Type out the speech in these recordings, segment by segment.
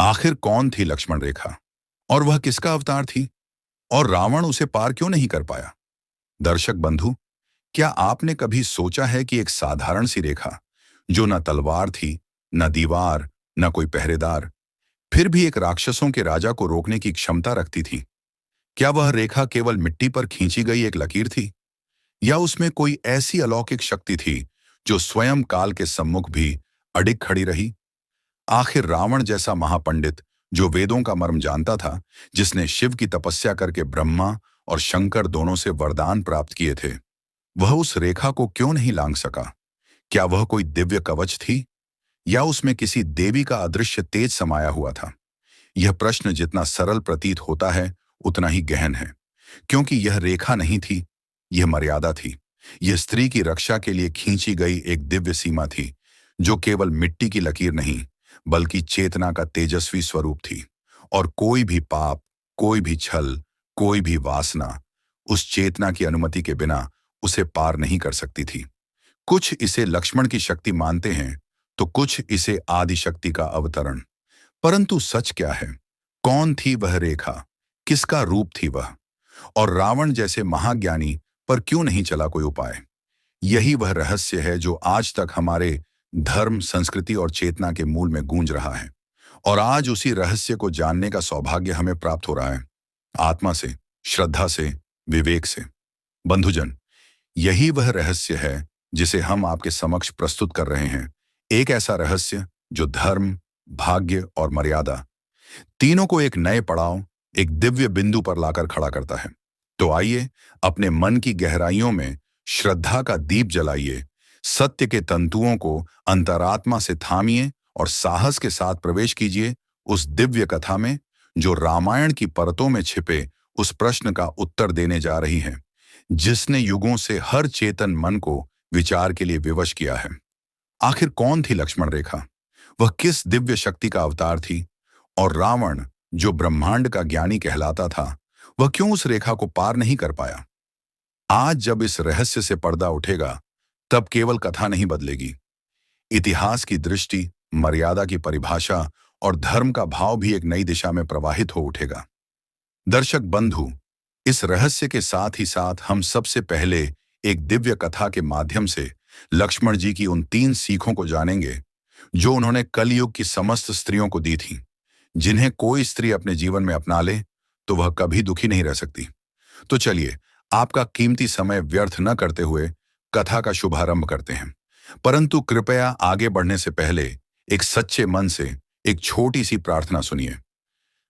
आखिर कौन थी लक्ष्मण रेखा और वह किसका अवतार थी और रावण उसे पार क्यों नहीं कर पाया? दर्शक बंधु, क्या आपने कभी सोचा है कि एक साधारण सी रेखा जो न तलवार थी, न दीवार, न कोई पहरेदार, फिर भी एक राक्षसों के राजा को रोकने की क्षमता रखती थी? क्या वह रेखा केवल मिट्टी पर खींची गई एक लकीर थी या उसमें कोई ऐसी अलौकिक शक्ति थी जो स्वयं काल के सम्मुख भी अडिग खड़ी रही? आखिर रावण जैसा महापंडित जो वेदों का मर्म जानता था, जिसने शिव की तपस्या करके ब्रह्मा और शंकर दोनों से वरदान प्राप्त किए थे, वह उस रेखा को क्यों नहीं लांघ सका? क्या वह कोई दिव्य कवच थी या उसमें किसी देवी का अदृश्य तेज समाया हुआ था? यह प्रश्न जितना सरल प्रतीत होता है उतना ही गहन है, क्योंकि यह रेखा नहीं थी, यह मर्यादा थी। यह स्त्री की रक्षा के लिए खींची गई एक दिव्य सीमा थी, जो केवल मिट्टी की लकीर नहीं बल्कि चेतना का तेजस्वी स्वरूप थी। और कोई भी पाप, कोई भी छल, कोई भी वासना उस चेतना की अनुमति के बिना उसे पार नहीं कर सकती थी। कुछ इसे लक्ष्मण की शक्ति मानते हैं तो कुछ इसे आदि शक्ति का अवतरण। परंतु सच क्या है? कौन थी वह रेखा? किसका रूप थी वह? और रावण जैसे महाज्ञानी पर क्यों नहीं चला कोई उपाय? यही वह रहस्य है जो आज तक हमारे धर्म, संस्कृति और चेतना के मूल में गूंज रहा है। और आज उसी रहस्य को जानने का सौभाग्य हमें प्राप्त हो रहा है, आत्मा से, श्रद्धा से, विवेक से। बंधुजन, यही वह रहस्य है जिसे हम आपके समक्ष प्रस्तुत कर रहे हैं। एक ऐसा रहस्य जो धर्म, भाग्य और मर्यादा तीनों को एक नए पड़ाव, एक दिव्य बिंदु पर लाकर खड़ा करता है। तो आइए अपने मन की गहराइयों में श्रद्धा का दीप जलाइए, सत्य के तंतुओं को अंतरात्मा से थामिए और साहस के साथ प्रवेश कीजिए उस दिव्य कथा में जो रामायण की परतों में छिपे उस प्रश्न का उत्तर देने जा रही है, जिसने युगों से हर चेतन मन को विचार के लिए विवश किया है। आखिर कौन थी लक्ष्मण रेखा? वह किस दिव्य शक्ति का अवतार थी? और रावण, जो ब्रह्मांड का ज्ञानी कहलाता था, वह क्यों उस रेखा को पार नहीं कर पाया? आज जब इस रहस्य से पर्दा उठेगा, तब केवल कथा नहीं बदलेगी, इतिहास की दृष्टि, मर्यादा की परिभाषा और धर्म का भाव भी एक नई दिशा में प्रवाहित हो उठेगा। दर्शक बंधु, इस रहस्य के साथ ही साथ हम सबसे पहले एक दिव्य कथा के माध्यम से लक्ष्मण जी की उन 3 सीखों को जानेंगे जो उन्होंने कलयुग की समस्त स्त्रियों को दी थी, जिन्हें कोई स्त्री अपने जीवन में अपना ले तो वह कभी दुखी नहीं रह सकती। तो चलिए, आपका कीमती समय व्यर्थ न करते हुए कथा का शुभारंभ करते हैं। परंतु कृपया आगे बढ़ने से पहले एक सच्चे मन से एक छोटी सी प्रार्थना सुनिए।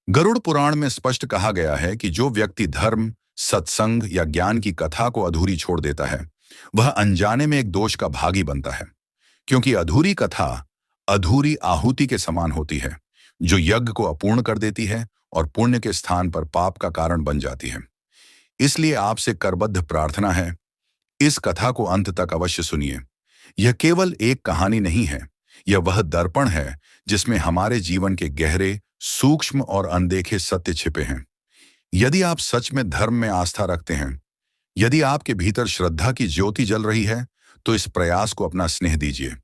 गरुड़ पुराण में स्पष्ट कहा गया है कि जो व्यक्ति धर्म, सत्संग या ज्ञान की कथा को अधूरी छोड़ देता है, वह अनजाने में एक दोष का भागी बनता है, क्योंकि अधूरी कथा अधूरी आहुति के समान होती है, जो यज्ञ को अपूर्ण कर देती है और पुण्य के स्थान पर पाप का कारण बन जाती है। इसलिए आपसे करबद्ध प्रार्थना है, इस कथा को अंत तक अवश्य सुनिए। यह केवल एक कहानी नहीं है, यह वह दर्पण है जिसमें हमारे जीवन के गहरे, सूक्ष्म और अनदेखे सत्य छिपे हैं। यदि आप सच में धर्म में आस्था रखते हैं, यदि आपके भीतर श्रद्धा की ज्योति जल रही है, तो इस प्रयास को अपना स्नेह दीजिए।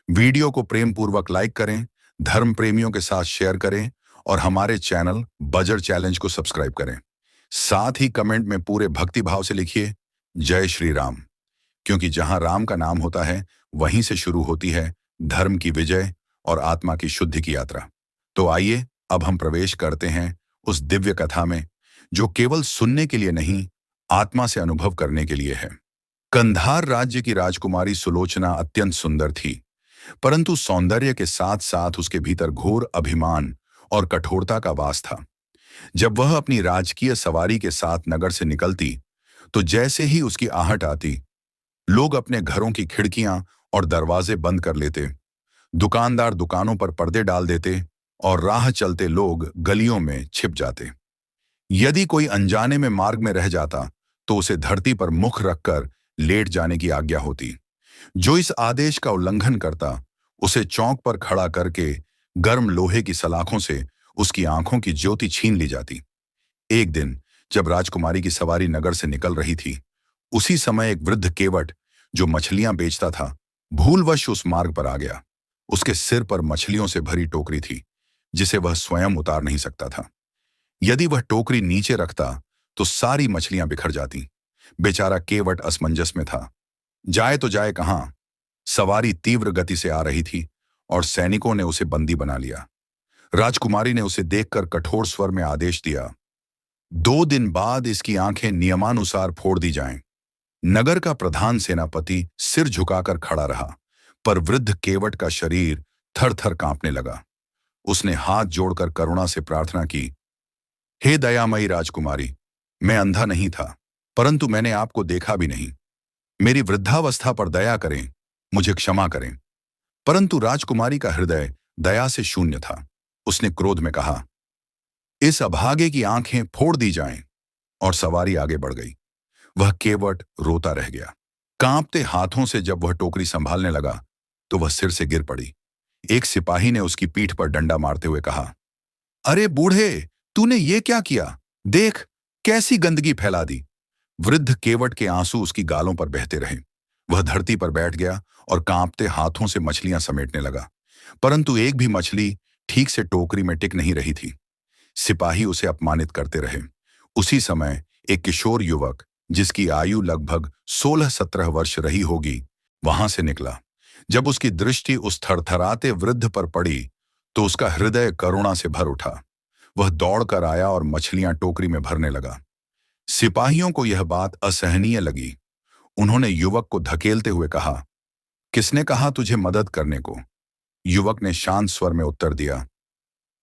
वीडियो को प्रेम पूर्वक लाइक करें, धर्म प्रेमियों के साथ शेयर करें और हमारे चैनल बजर चैलेंज को सब्सक्राइब करें। साथ ही कमेंट में पूरे भक्ति भाव से लिखिए, जय श्री राम, क्योंकि जहां राम का नाम होता है, वहीं से शुरू होती है धर्म की विजय और आत्मा की शुद्धि की यात्रा। तो आइए अब हम प्रवेश करते हैं उस दिव्य कथा में, जो केवल सुनने के लिए नहीं, आत्मा से अनुभव करने के लिए है। कंधार राज्य की राजकुमारी सुलोचना अत्यंत सुंदर थी, परंतु सौंदर्य के साथ साथ उसके भीतर घोर अभिमान और कठोरता का वास था। जब वह अपनी राजकीय सवारी के साथ नगर से निकलती, तो जैसे ही उसकी आहट आती, लोग अपने घरों की खिड़कियां और दरवाजे बंद कर लेते, दुकानदार दुकानों पर पर्दे डाल देते और राह चलते लोग गलियों में छिप जाते। यदि कोई अनजाने में मार्ग में रह जाता, तो उसे धरती पर मुख रखकर लेट जाने की आज्ञा होती। जो इस आदेश का उल्लंघन करता, उसे चौक पर खड़ा करके गर्म लोहे की सलाखों से उसकी आंखों की ज्योति छीन ली जाती। एक दिन जब राजकुमारी की सवारी नगर से निकल रही थी, उसी समय एक वृद्ध केवट जो मछलियां बेचता था, भूलवश उस मार्ग पर आ गया। उसके सिर पर मछलियों से भरी टोकरी थी। जिसे वह स्वयं उतार नहीं सकता था। यदि वह टोकरी नीचे रखता तो सारी मछलियां बिखर जाती। बेचारा केवट असमंजस में था। जाए तो जाए कहां? सवारी तीव्र गति से आ रही थी और सैनिकों ने उसे बंदी बना लिया। राजकुमारी ने उसे देखकर कठोर स्वर में आदेश दिया, 2 दिन बाद इसकी आंखें नियमानुसार फोड़ दी जाएं। नगर का प्रधान सेनापति सिर झुकाकर खड़ा रहा, पर वृद्ध केवट का शरीर थर थर कांपने लगा। उसने हाथ जोड़कर करुणा से प्रार्थना की, हे दयामयी राजकुमारी, मैं अंधा नहीं था, परंतु मैंने आपको देखा भी नहीं। मेरी वृद्धावस्था पर दया करें, मुझे क्षमा करें। परंतु राजकुमारी का हृदय दया से शून्य था। उसने क्रोध में कहा, इस अभागे की आंखें फोड़ दी जाएं, और सवारी आगे बढ़ गई। वह केवट रोता रह गया। कांपते हाथों से जब वह टोकरी संभालने लगा तो वह सिर से गिर पड़ी। एक सिपाही ने उसकी पीठ पर डंडा मारते हुए कहा, अरे बूढ़े, तूने ये क्या किया? देख, कैसी गंदगी फैला दी। वृद्ध केवट के आंसू उसकी गालों पर बहते रहे। वह धरती पर बैठ गया और कांपते हाथों से मछलियां समेटने लगा, परंतु एक भी मछली ठीक से टोकरी में टिक नहीं रही थी। सिपाही उसे अपमानित करते रहे। उसी समय एक किशोर युवक, जिसकी आयु लगभग 16-17 वर्ष रही होगी, वहां से निकला। जब उसकी दृष्टि उस थरथराते वृद्ध पर पड़ी तो उसका हृदय करुणा से भर उठा। वह दौड़कर आया और मछलियां टोकरी में भरने लगा। सिपाहियों को यह बात असहनीय लगी। उन्होंने युवक को धकेलते हुए कहा, किसने कहा तुझे मदद करने को? युवक ने शांत स्वर में उत्तर दिया,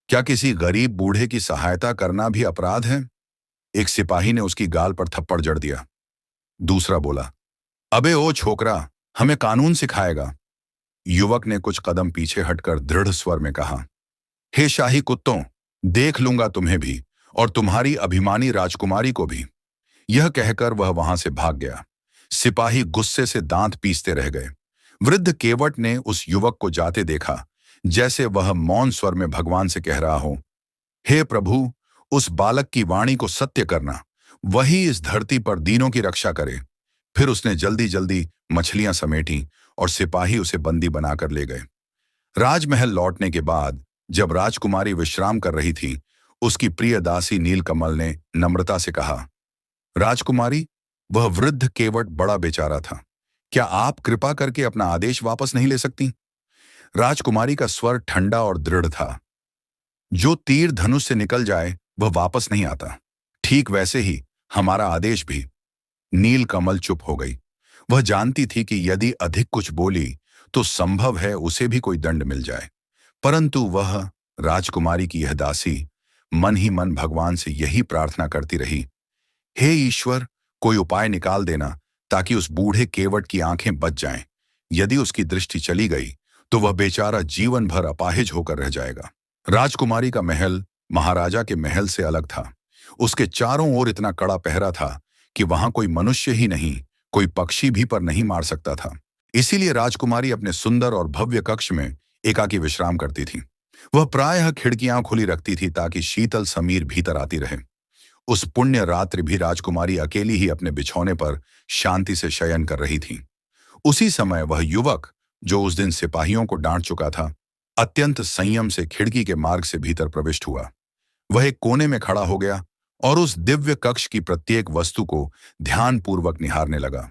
क्या किसी गरीब बूढ़े की सहायता करना भी अपराध है? एक सिपाही ने उसकी गाल पर थप्पड़ जड़ दिया। दूसरा बोला, अबे ओ छोकरा, हमें कानून सिखाएगा। युवक ने कुछ कदम पीछे हटकर दृढ़ स्वर में कहा, हे शाही कुत्तों, देख लूंगा तुम्हें भी और तुम्हारी अभिमानी राजकुमारी को भी। यह कहकर वह वहां से भाग गया। सिपाही गुस्से से दांत पीसते रह गए। वृद्ध केवट ने उस युवक को जाते देखा जैसे वह मौन स्वर में भगवान से कह रहा हो, हे प्रभु, उस बालक की वाणी को सत्य करना, वही इस धरती पर दीनों की रक्षा करे। फिर उसने जल्दी जल्दी मछलियां समेटी और सिपाही उसे बंदी बनाकर ले गए। राजमहल लौटने के बाद जब राजकुमारी विश्राम कर रही थी, उसकी प्रिय दासी नीलकमल ने नम्रता से कहा, राजकुमारी, वह वृद्ध केवट बड़ा बेचारा था। क्या आप कृपा करके अपना आदेश वापस नहीं ले सकती? राजकुमारी का स्वर ठंडा और दृढ़ था। जो तीर धनुष से निकल जाए वह वापस नहीं आता। ठीक वैसे ही हमारा आदेश भी। नीलकमल चुप हो गई। वह जानती थी कि यदि अधिक कुछ बोली तो संभव है उसे भी कोई दंड मिल जाए, परंतु वह राजकुमारी की यह दासी मन ही मन भगवान से यही प्रार्थना करती रही, हे ईश्वर, कोई उपाय निकाल देना ताकि उस बूढ़े केवट की आंखें बच जाएं। यदि उसकी दृष्टि चली गई तो वह बेचारा जीवन भर अपाहिज होकर रह जाएगा। राजकुमारी का महल महाराजा के महल से अलग था। उसके चारों ओर इतना कड़ा पहरा था कि वहां कोई मनुष्य ही नहीं, कोई पक्षी भी पर नहीं मार सकता था। इसीलिए राजकुमारी अपने सुंदर और भव्य कक्ष में एकाकी विश्राम करती थी। वह प्रायः खिड़कियां खुली रखती थी ताकि शीतल समीर भीतर आती रहे। उस पुण्य रात्रि भी राजकुमारी अकेली ही अपने बिछौने पर शांति से शयन कर रही थी। उसी समय वह युवक, जो उस दिन सिपाहियों को डांट चुका था, अत्यंत संयम से खिड़की के मार्ग से भीतर प्रविष्ट हुआ। वह एक कोने में खड़ा हो गया और उस दिव्य कक्ष की प्रत्येक वस्तु को ध्यानपूर्वक निहारने लगा।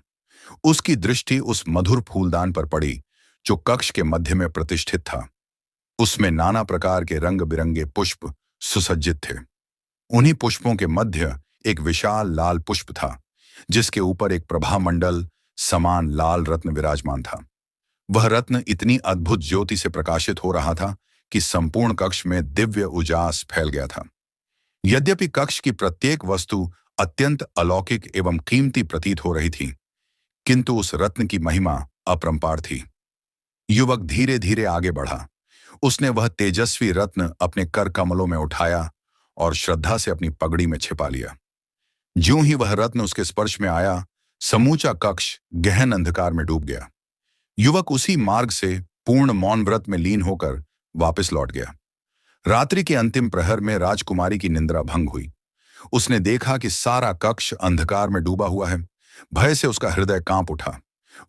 उसकी दृष्टि उस मधुर फूलदान पर पड़ी जो कक्ष के मध्य में प्रतिष्ठित था। उसमें नाना प्रकार के रंग बिरंगे पुष्प सुसज्जित थे। उन्हीं पुष्पों के मध्य एक विशाल लाल पुष्प था, जिसके ऊपर एक प्रभामंडल समान लाल रत्न विराजमान था। वह रत्न इतनी अद्भुत ज्योति से प्रकाशित हो रहा था कि संपूर्ण कक्ष में दिव्य उजास फैल गया था। यद्यपि कक्ष की प्रत्येक वस्तु अत्यंत अलौकिक एवं कीमती प्रतीत हो रही थी, किंतु उस रत्न की महिमा अपरंपार थी। युवक धीरे धीरे आगे बढ़ा। उसने वह तेजस्वी रत्न अपने कर कमलों में उठाया और श्रद्धा से अपनी पगड़ी में छिपा लिया। ज्यों ही वह रत्न उसके स्पर्श में आया, समूचा कक्ष गहन अंधकार में डूब गया। युवक उसी मार्ग से पूर्ण मौन व्रत में लीन होकर वापस लौट गया। रात्रि के अंतिम प्रहर में राजकुमारी की निंद्रा भंग हुई। उसने देखा कि सारा कक्ष अंधकार में डूबा हुआ है। भय से उसका हृदय कांप उठा।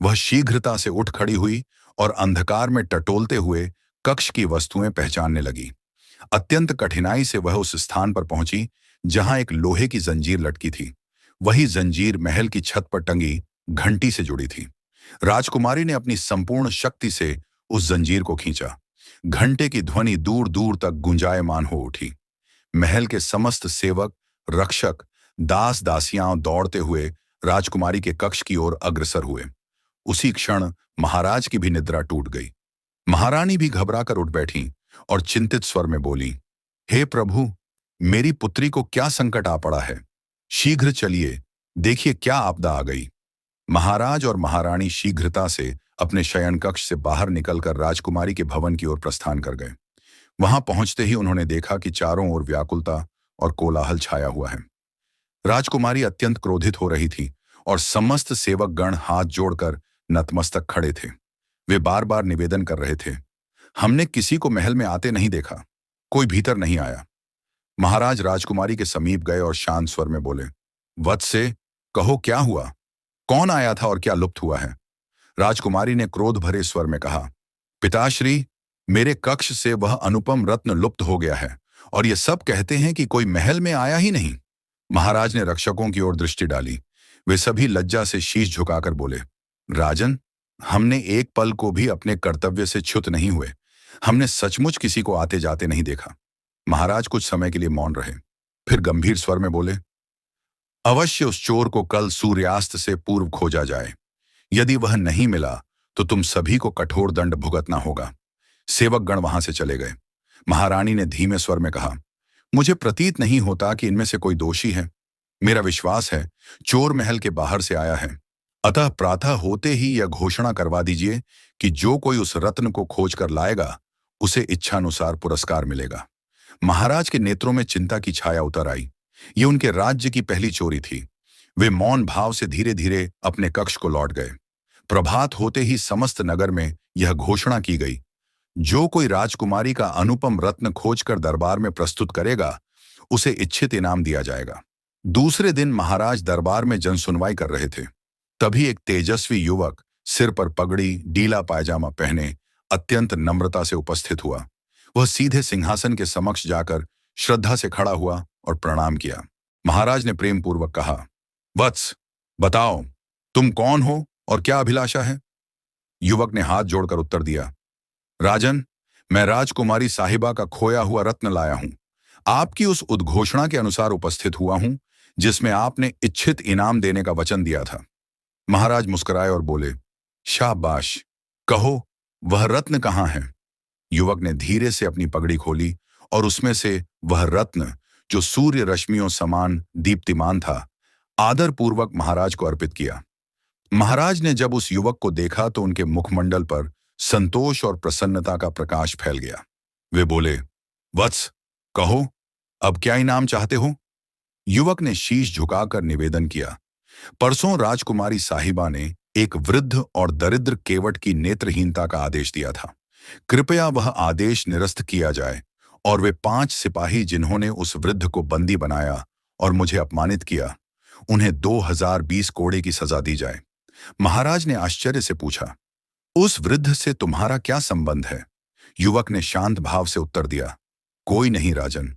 वह शीघ्रता से उठ खड़ी हुई और अंधकार में टटोलते हुए कक्ष की वस्तुएं पहचानने लगी। अत्यंत कठिनाई से वह उस स्थान पर पहुंची जहां एक लोहे की जंजीर लटकी थी। वही जंजीर महल की छत पर टंगी घंटी से जुड़ी थी। राजकुमारी ने अपनी संपूर्ण शक्ति से उस जंजीर को खींचा। घंटे की ध्वनि दूर दूर तक गुंजायमान हो उठी। महल के समस्त सेवक, रक्षक, दास दासियां दौड़ते हुए राजकुमारी के कक्ष की ओर अग्रसर हुए। उसी क्षण महाराज की भी निद्रा टूट गई। महारानी भी घबराकर उठ बैठी और चिंतित स्वर में बोली, हे प्रभु, मेरी पुत्री को क्या संकट आ पड़ा है? शीघ्र चलिए, देखिए क्या आपदा आ गई। महाराज और महारानी शीघ्रता से अपने शयन कक्ष से बाहर निकलकर राजकुमारी के भवन की ओर प्रस्थान कर गए। वहां पहुंचते ही उन्होंने देखा कि चारों ओर व्याकुलता और कोलाहल छाया हुआ है। राजकुमारी अत्यंत क्रोधित हो रही थी और समस्त सेवक गण हाथ जोड़कर नतमस्तक खड़े थे। वे बार बार निवेदन कर रहे थे, हमने किसी को महल में आते नहीं देखा, कोई भीतर नहीं आया। महाराज राजकुमारी के समीप गए और शांत स्वर में बोले, वत्से, कहो क्या हुआ? कौन आया था और क्या लुप्त हुआ है? राजकुमारी ने क्रोध भरे स्वर में कहा, पिताश्री, मेरे कक्ष से वह अनुपम रत्न लुप्त हो गया है और ये सब कहते हैं कि कोई महल में आया ही नहीं। महाराज ने रक्षकों की ओर दृष्टि डाली। वे सभी लज्जा से शीश झुकाकर बोले, राजन, हमने एक पल को भी अपने कर्तव्य से च्युत नहीं हुए। हमने सचमुच किसी को आते जाते नहीं देखा। महाराज कुछ समय के लिए मौन रहे, फिर गंभीर स्वर में बोले, अवश्य उस चोर को कल सूर्यास्त से पूर्व खोजा जाए। यदि वह नहीं मिला तो तुम सभी को कठोर दंड भुगतना होगा। सेवक गण वहां से चले गए। महारानी ने धीमे स्वर में कहा, मुझे प्रतीत नहीं होता कि इनमें से कोई दोषी है। मेरा विश्वास है चोर महल के बाहर से आया है। अतः प्रातः होते ही यह घोषणा करवा दीजिए कि जो कोई उस रत्न को खोज कर लाएगा उसे इच्छानुसार पुरस्कार मिलेगा। महाराज के नेत्रों में चिंता की छाया उतर आई। ये उनके राज्य की पहली चोरी थी। वे मौन भाव से धीरे धीरे अपने कक्ष को लौट गए। प्रभात होते ही समस्त नगर में यह घोषणा की गई, जो कोई राजकुमारी का अनुपम रत्न खोजकर दरबार में प्रस्तुत करेगा उसे इच्छित इनाम दिया जाएगा। दूसरे दिन महाराज दरबार में जनसुनवाई कर रहे थे। तभी एक तेजस्वी युवक सिर पर पगड़ी, ढीला पायजामा पहने अत्यंत नम्रता से उपस्थित हुआ। वह सीधे सिंहासन के समक्ष जाकर श्रद्धा से खड़ा हुआ और प्रणाम किया। महाराज ने प्रेम पूर्वक कहा, वत्स, बताओ तुम कौन हो और क्या अभिलाषा है? युवक ने हाथ जोड़कर उत्तर दिया, राजन, मैं राजकुमारी साहिबा का खोया हुआ रत्न लाया हूं। आपकी उस उद्घोषणा के अनुसार उपस्थित हुआ हूं जिसमें आपने इच्छित इनाम देने का वचन दिया था। महाराज मुस्कुराए और बोले, शाबाश, कहो वह रत्न कहाँ है? युवक ने धीरे से अपनी पगड़ी खोली और उसमें से वह रत्न, जो सूर्य रश्मियों समान दीप्तिमान था, आदरपूर्वक महाराज को अर्पित किया। महाराज ने जब उस युवक को देखा तो उनके मुखमंडल पर संतोष और प्रसन्नता का प्रकाश फैल गया। वे बोले, वत्स, कहो अब क्या इनाम चाहते हो? युवक ने शीश झुकाकर निवेदन किया, परसों राजकुमारी साहिबा ने एक वृद्ध और दरिद्र केवट की नेत्रहीनता का आदेश दिया था। कृपया वह आदेश निरस्त किया जाए और वे 5 सिपाही जिन्होंने उस वृद्ध को बंदी बनाया और मुझे अपमानित किया, उन्हें 2020 कोड़े की सजा दी जाए। महाराज ने आश्चर्य से पूछा, उस वृद्ध से तुम्हारा क्या संबंध है? युवक ने शांत भाव से उत्तर दिया, कोई नहीं राजन,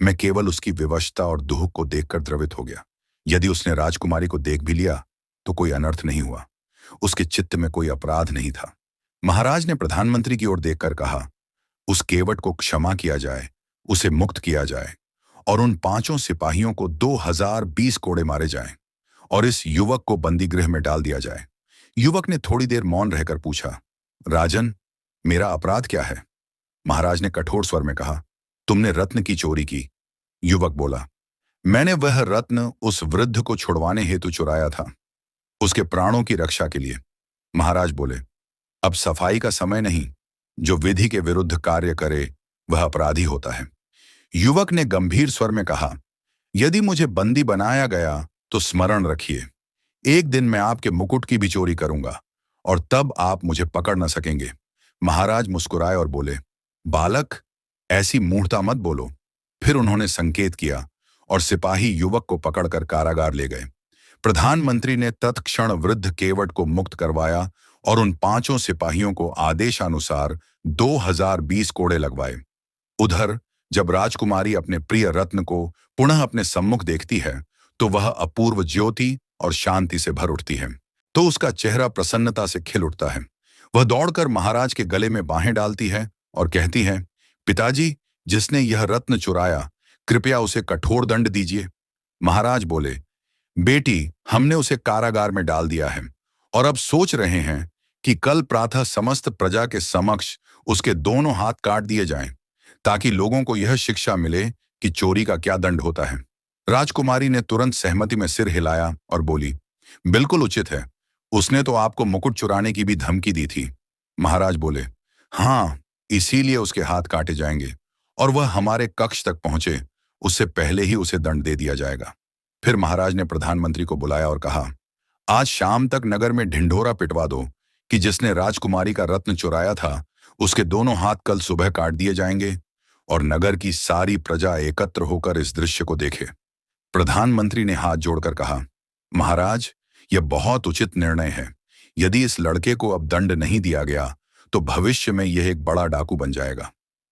मैं केवल उसकी विवशता और दुख को देखकर द्रवित हो गया। यदि उसने राजकुमारी को देख भी लिया तो कोई अनर्थ नहीं हुआ। उसके चित्त में कोई अपराध नहीं था। महाराज ने प्रधानमंत्री की ओर देखकर कहा, उस केवट को क्षमा किया जाए, उसे मुक्त किया जाए और उन 5 सिपाहियों को 2020 कोड़े मारे जाएं और इस युवक को बंदीगृह में डाल दिया जाए। युवक ने थोड़ी देर मौन रहकर पूछा, राजन, मेरा अपराध क्या है? महाराज ने कठोर स्वर में कहा, तुमने रत्न की चोरी की। युवक बोला, मैंने वह रत्न उस वृद्ध को छुड़वाने हेतु चुराया था, उसके प्राणों की रक्षा के लिए। महाराज बोले, अब सफाई का समय नहीं। जो विधि के विरुद्ध कार्य करे वह अपराधी होता है। युवक ने गंभीर स्वर में कहा, यदि मुझे बंदी बनाया गया तो स्मरण रखिए, एक दिन मैं आपके मुकुट की भी चोरी करूंगा और तब आप मुझे पकड़ न सकेंगे। महाराज मुस्कुराए और बोले, बालक, ऐसी मूढ़ता मत बोलो। फिर उन्होंने संकेत किया और सिपाही युवक को पकड़कर कारागार ले गए। प्रधानमंत्री ने तत्क्षण वृद्ध केवट को मुक्त करवाया और उन 5 सिपाहियों को आदेशानुसार 2020 कोड़े लगवाए। उधर जब राजकुमारी अपने प्रिय रत्न को पुनः अपने सम्मुख देखती है तो वह अपूर्व ज्योति और शांति से भर उठती है। तो उसका चेहरा प्रसन्नता से खिल उठता है। वह दौड़कर महाराज के गले में बाहें डालती है और कहती है, पिताजी, जिसने यह रत्न चुराया, कृपया उसे कठोर दंड दीजिए। महाराज बोले, बेटी, हमने उसे कारागार में डाल दिया है और अब सोच रहे हैं कि कल प्रातः समस्त प्रजा के समक्ष उसके दोनों हाथ काट दिए जाएं, ताकि लोगों को यह शिक्षा मिले कि चोरी का क्या दंड होता है। राजकुमारी ने तुरंत सहमति में सिर हिलाया और बोली, बिल्कुल उचित है। उसने तो आपको मुकुट चुराने की भी धमकी दी थी। महाराज बोले, हाँ, इसीलिए उसके हाथ काटे जाएंगे और वह हमारे कक्ष तक पहुंचे उससे पहले ही उसे दंड दे दिया जाएगा। फिर महाराज ने प्रधानमंत्री को बुलाया और कहा, आज शाम तक नगर में ढिंढोरा पिटवा दो कि जिसने राजकुमारी का रत्न चुराया था उसके दोनों हाथ कल सुबह काट दिए जाएंगे और नगर की सारी प्रजा एकत्र होकर इस दृश्य को देखे। प्रधानमंत्री ने हाथ जोड़कर कहा, महाराज, यह बहुत उचित निर्णय है। यदि इस लड़के को अब दंड नहीं दिया गया तो भविष्य में यह एक बड़ा डाकू बन जाएगा।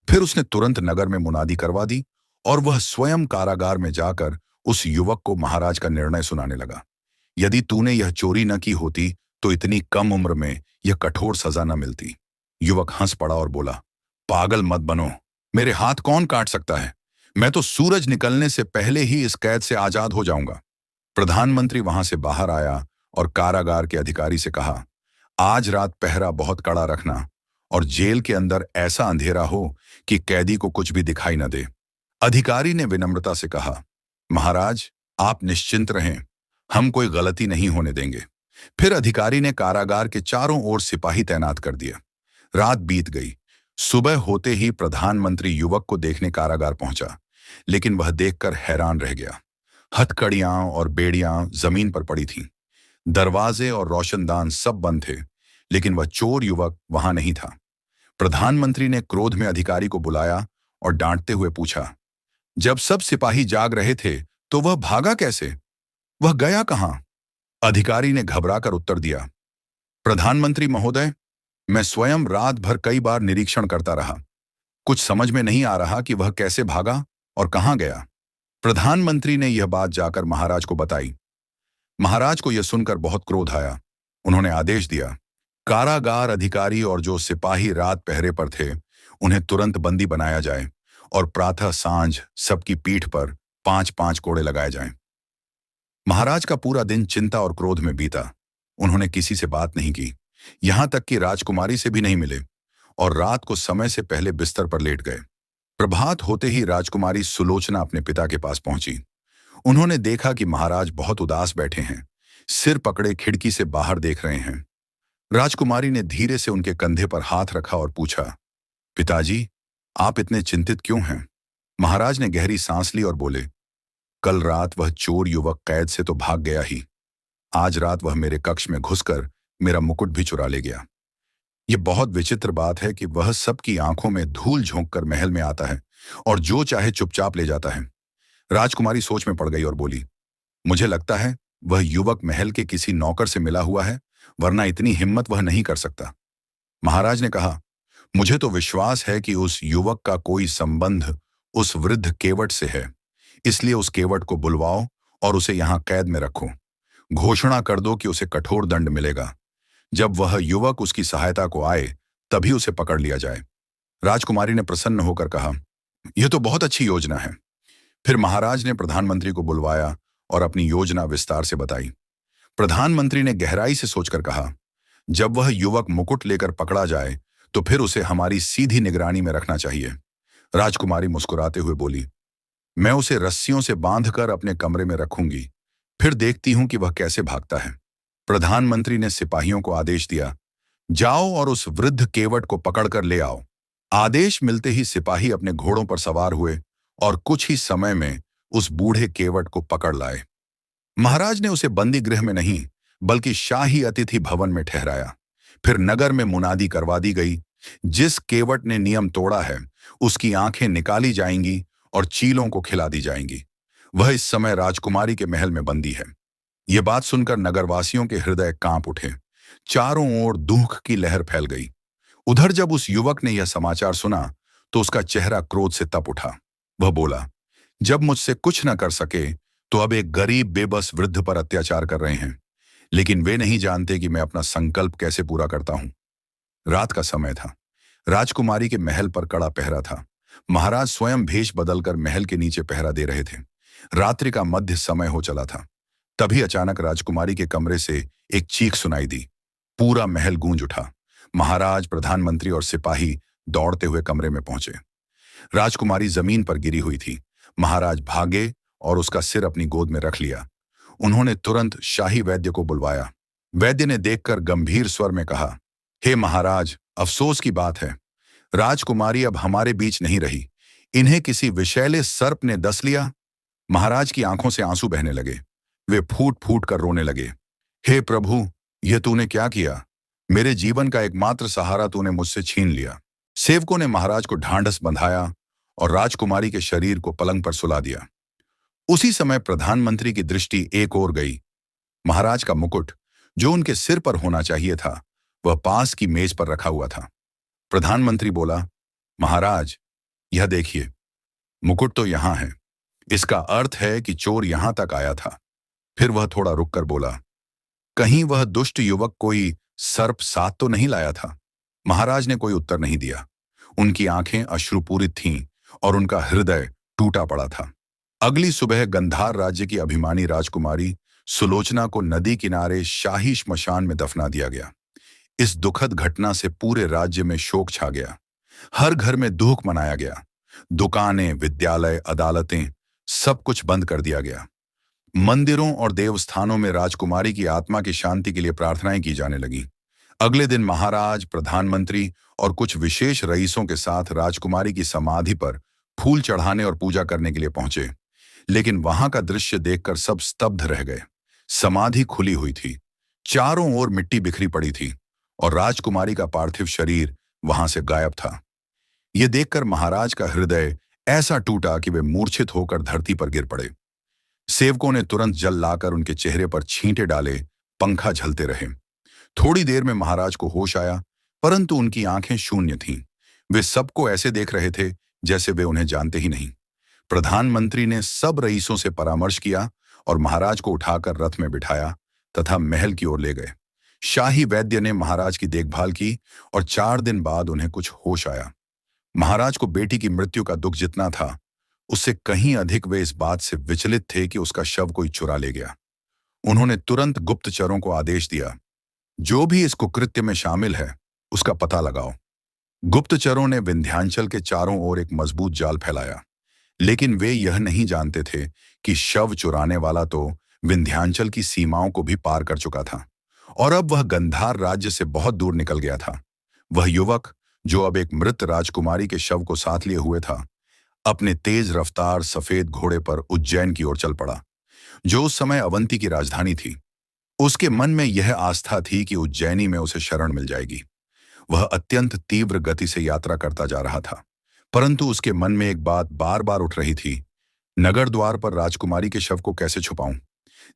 फिर उसने तुरंत नगर में मुनादी करवा दी और वह स्वयं कारागार में जाकर उस युवक को महाराज का निर्णय सुनाने लगा। यदि तूने यह चोरी न की होती तो इतनी कम उम्र में यह कठोर सजा न मिलती। युवक हंस पड़ा और बोला, पागल मत बनो, मेरे हाथ कौन काट सकता है? मैं तो सूरज निकलने से पहले ही इस कैद से आजाद हो जाऊंगा। प्रधानमंत्री वहां से बाहर आया और कारागार के अधिकारी से कहा, आज रात पहरा बहुत कड़ा रखना और जेल के अंदर ऐसा अंधेरा हो कि कैदी को कुछ भी दिखाई न दे। अधिकारी ने विनम्रता से कहा, महाराज, आप निश्चिंत रहें, हम कोई गलती नहीं होने देंगे। फिर अधिकारी ने कारागार के चारों ओर सिपाही तैनात कर दिया। रात बीत गई। सुबह होते ही प्रधानमंत्री युवक को देखने कारागार पहुंचा, लेकिन वह देखकर हैरान रह गया। हथकड़ियां और बेड़ियां जमीन पर पड़ी थीं। दरवाजे और रोशनदान सब बंद थे, लेकिन वह चोर युवक वहां नहीं था। प्रधानमंत्री ने क्रोध में अधिकारी को बुलाया और डांटते हुए पूछा, जब सब सिपाही जाग रहे थे तो वह भागा कैसे? वह गया कहां? अधिकारी ने घबराकर उत्तर दिया, प्रधानमंत्री महोदय, मैं स्वयं रात भर कई बार निरीक्षण करता रहा। कुछ समझ में नहीं आ रहा कि वह कैसे भागा और कहां गया। प्रधानमंत्री ने यह बात जाकर महाराज को बताई। महाराज को यह सुनकर बहुत क्रोध आया। उन्होंने आदेश दिया, कारागार अधिकारी और जो सिपाही रात पहरे पर थे उन्हें तुरंत बंदी बनाया जाए और प्रातः सांझ सबकी पीठ पर 5-5 कोड़े लगाए जाएं। महाराज का पूरा दिन चिंता और क्रोध में बीता। उन्होंने किसी से बात नहीं की, यहां तक कि राजकुमारी से भी नहीं मिले और रात को समय से पहले बिस्तर पर लेट गए। प्रभात होते ही राजकुमारी सुलोचना अपने पिता के पास पहुंची। उन्होंने देखा कि महाराज बहुत उदास बैठे हैं, सिर पकड़े खिड़की से बाहर देख रहे हैं। राजकुमारी ने धीरे से उनके कंधे पर हाथ रखा और पूछा, पिताजी, आप इतने चिंतित क्यों हैं? महाराज ने गहरी सांस ली और बोले, कल रात वह चोर युवक कैद से तो भाग गया ही, आज रात वह मेरे कक्ष में घुसकर मेरा मुकुट भी चुरा ले गया। यह बहुत विचित्र बात है कि वह सबकी आंखों में धूल झोंक कर महल में आता है और जो चाहे चुपचाप ले जाता है। राजकुमारी सोच में पड़ गई और बोली, मुझे लगता है वह युवक महल के किसी नौकर से मिला हुआ है, वरना इतनी हिम्मत वह नहीं कर सकता। महाराज ने कहा, मुझे तो विश्वास है कि उस युवक का कोई संबंध उस वृद्ध केवट से है, इसलिए उस केवट को बुलवाओ और उसे यहां कैद में रखो। घोषणा कर दो कि उसे कठोर दंड मिलेगा। जब वह युवक उसकी सहायता को आए तभी उसे पकड़ लिया जाए। राजकुमारी ने प्रसन्न होकर कहा, यह तो बहुत अच्छी योजना है। फिर महाराज ने प्रधानमंत्री को बुलवाया और अपनी योजना विस्तार से बताई। प्रधानमंत्री ने गहराई से सोचकर कहा, जब वह युवक मुकुट लेकर पकड़ा जाए तो फिर उसे हमारी सीधी निगरानी में रखना चाहिए। राजकुमारी मुस्कुराते हुए बोली, मैं उसे रस्सियों से बांधकर अपने कमरे में रखूंगी, फिर देखती हूं कि वह कैसे भागता है। प्रधानमंत्री ने सिपाहियों को आदेश दिया, जाओ और उस वृद्ध केवट को पकड़कर ले आओ। आदेश मिलते ही सिपाही अपने घोड़ों पर सवार हुए और कुछ ही समय में उस बूढ़े केवट को पकड़ लाए। महाराज ने उसे बंदी गृह में नहीं बल्कि शाही अतिथि भवन में ठहराया। फिर नगर में मुनादी करवा दी गई, जिस केवट ने नियम तोड़ा है उसकी आंखें निकाली जाएंगी और चीलों को खिला दी जाएंगी। वह इस समय राजकुमारी के महल में बंदी है। यह बात सुनकर नगरवासियों के हृदय कांप उठे। चारों ओर दुख की लहर फैल गई। उधर जब उस युवक ने यह समाचार सुना तो उसका चेहरा क्रोध से तप उठा। वह बोला, जब मुझसे कुछ न कर सके तो अब एक गरीब बेबस वृद्ध पर अत्याचार कर रहे हैं, लेकिन वे नहीं जानते कि मैं अपना संकल्प कैसे पूरा करता हूं। रात का समय था। राजकुमारी के महल पर कड़ा पहरा था। महाराज स्वयं भेष बदलकर महल के नीचे पहरा दे रहे थे। रात्रि का मध्य समय हो चला था। तभी अचानक राजकुमारी के कमरे से एक चीख सुनाई दी। पूरा महल गूंज उठा। महाराज, प्रधानमंत्री और सिपाही दौड़ते हुए कमरे में पहुंचे। राजकुमारी जमीन पर गिरी हुई थी। महाराज भागे और उसका सिर अपनी गोद में रख लिया। उन्होंने तुरंत शाही वैद्य को बुलवाया। वैद्य ने देखकर गंभीर स्वर में कहा, हे महाराज, अफसोस की बात है, राजकुमारी अब हमारे बीच नहीं रही। इन्हें किसी विषैले सर्प ने डस लिया। महाराज की आंखों से आंसू बहने लगे। वे फूट फूट कर रोने लगे। हे प्रभु, यह तूने क्या किया? मेरे जीवन का एकमात्र सहारा तूने मुझसे छीन लिया। सेवकों ने महाराज को ढांढस बंधाया और राजकुमारी के शरीर को पलंग पर सुला दिया। उसी समय प्रधानमंत्री की दृष्टि एक ओर गई। महाराज का मुकुट, जो उनके सिर पर होना चाहिए था, वह पास की मेज पर रखा हुआ था। प्रधानमंत्री बोला, महाराज, यह देखिए, मुकुट तो यहां है। इसका अर्थ है कि चोर यहां तक आया था। फिर वह थोड़ा रुककर बोला, कहीं वह दुष्ट युवक कोई सर्प साथ तो नहीं लाया था? महाराज ने कोई उत्तर नहीं दिया। उनकी आंखें अश्रुपूरित थीं और उनका हृदय टूटा पड़ा था। अगली सुबह गंधार राज्य की अभिमानी राजकुमारी सुलोचना को नदी किनारे शाही श्मशान में दफना दिया गया। इस दुखद घटना से पूरे राज्य में शोक छा गया। हर घर में दुख मनाया गया। दुकानें, विद्यालय, अदालतें, सब कुछ बंद कर दिया गया। मंदिरों और देवस्थानों में राजकुमारी की आत्मा की शांति के लिए प्रार्थनाएं की जाने लगीं। अगले दिन महाराज, प्रधानमंत्री और कुछ विशेष रईसों के साथ राजकुमारी की समाधि पर फूल चढ़ाने और पूजा करने के लिए पहुंचे। लेकिन वहां का दृश्य देखकर सब स्तब्ध रह गए। समाधि खुली हुई थी, चारों ओर मिट्टी बिखरी पड़ी थी और राजकुमारी का पार्थिव शरीर वहां से गायब था। यह देखकर महाराज का हृदय ऐसा टूटा कि वे मूर्छित होकर धरती पर गिर पड़े। सेवकों ने तुरंत जल लाकर उनके चेहरे पर छींटे डाले। पंखा झलते रहे। थोड़ी देर में महाराज को होश आया, परंतु उनकी आंखें शून्य थीं। वे सबको ऐसे देख रहे थे जैसे वे उन्हें जानते ही नहीं। प्रधानमंत्री ने सब रईसों से परामर्श किया और महाराज को उठाकर रथ में बिठाया तथा महल की ओर ले गए। शाही वैद्य ने महाराज की देखभाल की और 4 दिन बाद उन्हें कुछ होश आया। महाराज को बेटी की मृत्यु का दुख जितना था, उससे कहीं अधिक वे इस बात से विचलित थे कि उसका शव कोई चुरा ले गया। उन्होंने तुरंत गुप्तचरों को आदेश दिया, जो भी इस कुकृत्य में शामिल है, उसका पता लगाओ। गुप्तचरों ने विंध्याचल के चारों ओर एक मजबूत जाल फैलाया, लेकिन वे यह नहीं जानते थे कि शव चुराने वाला तो विंध्याचल की सीमाओं को भी पार कर चुका था और अब वह गंधार राज्य से बहुत दूर निकल गया था। वह युवक, जो अब एक मृत राजकुमारी के शव को साथ लिए हुए था, अपने तेज रफ्तार सफेद घोड़े पर उज्जैन की ओर चल पड़ा, जो उस समय अवंती की राजधानी थी। उसके मन में यह आस्था थी कि उज्जैनी में उसे शरण मिल जाएगी। वह अत्यंत तीव्र गति से यात्रा करता जा रहा था, परंतु उसके मन में एक बात बार बार उठ रही थी, नगर द्वार पर राजकुमारी के शव को कैसे छुपाऊं।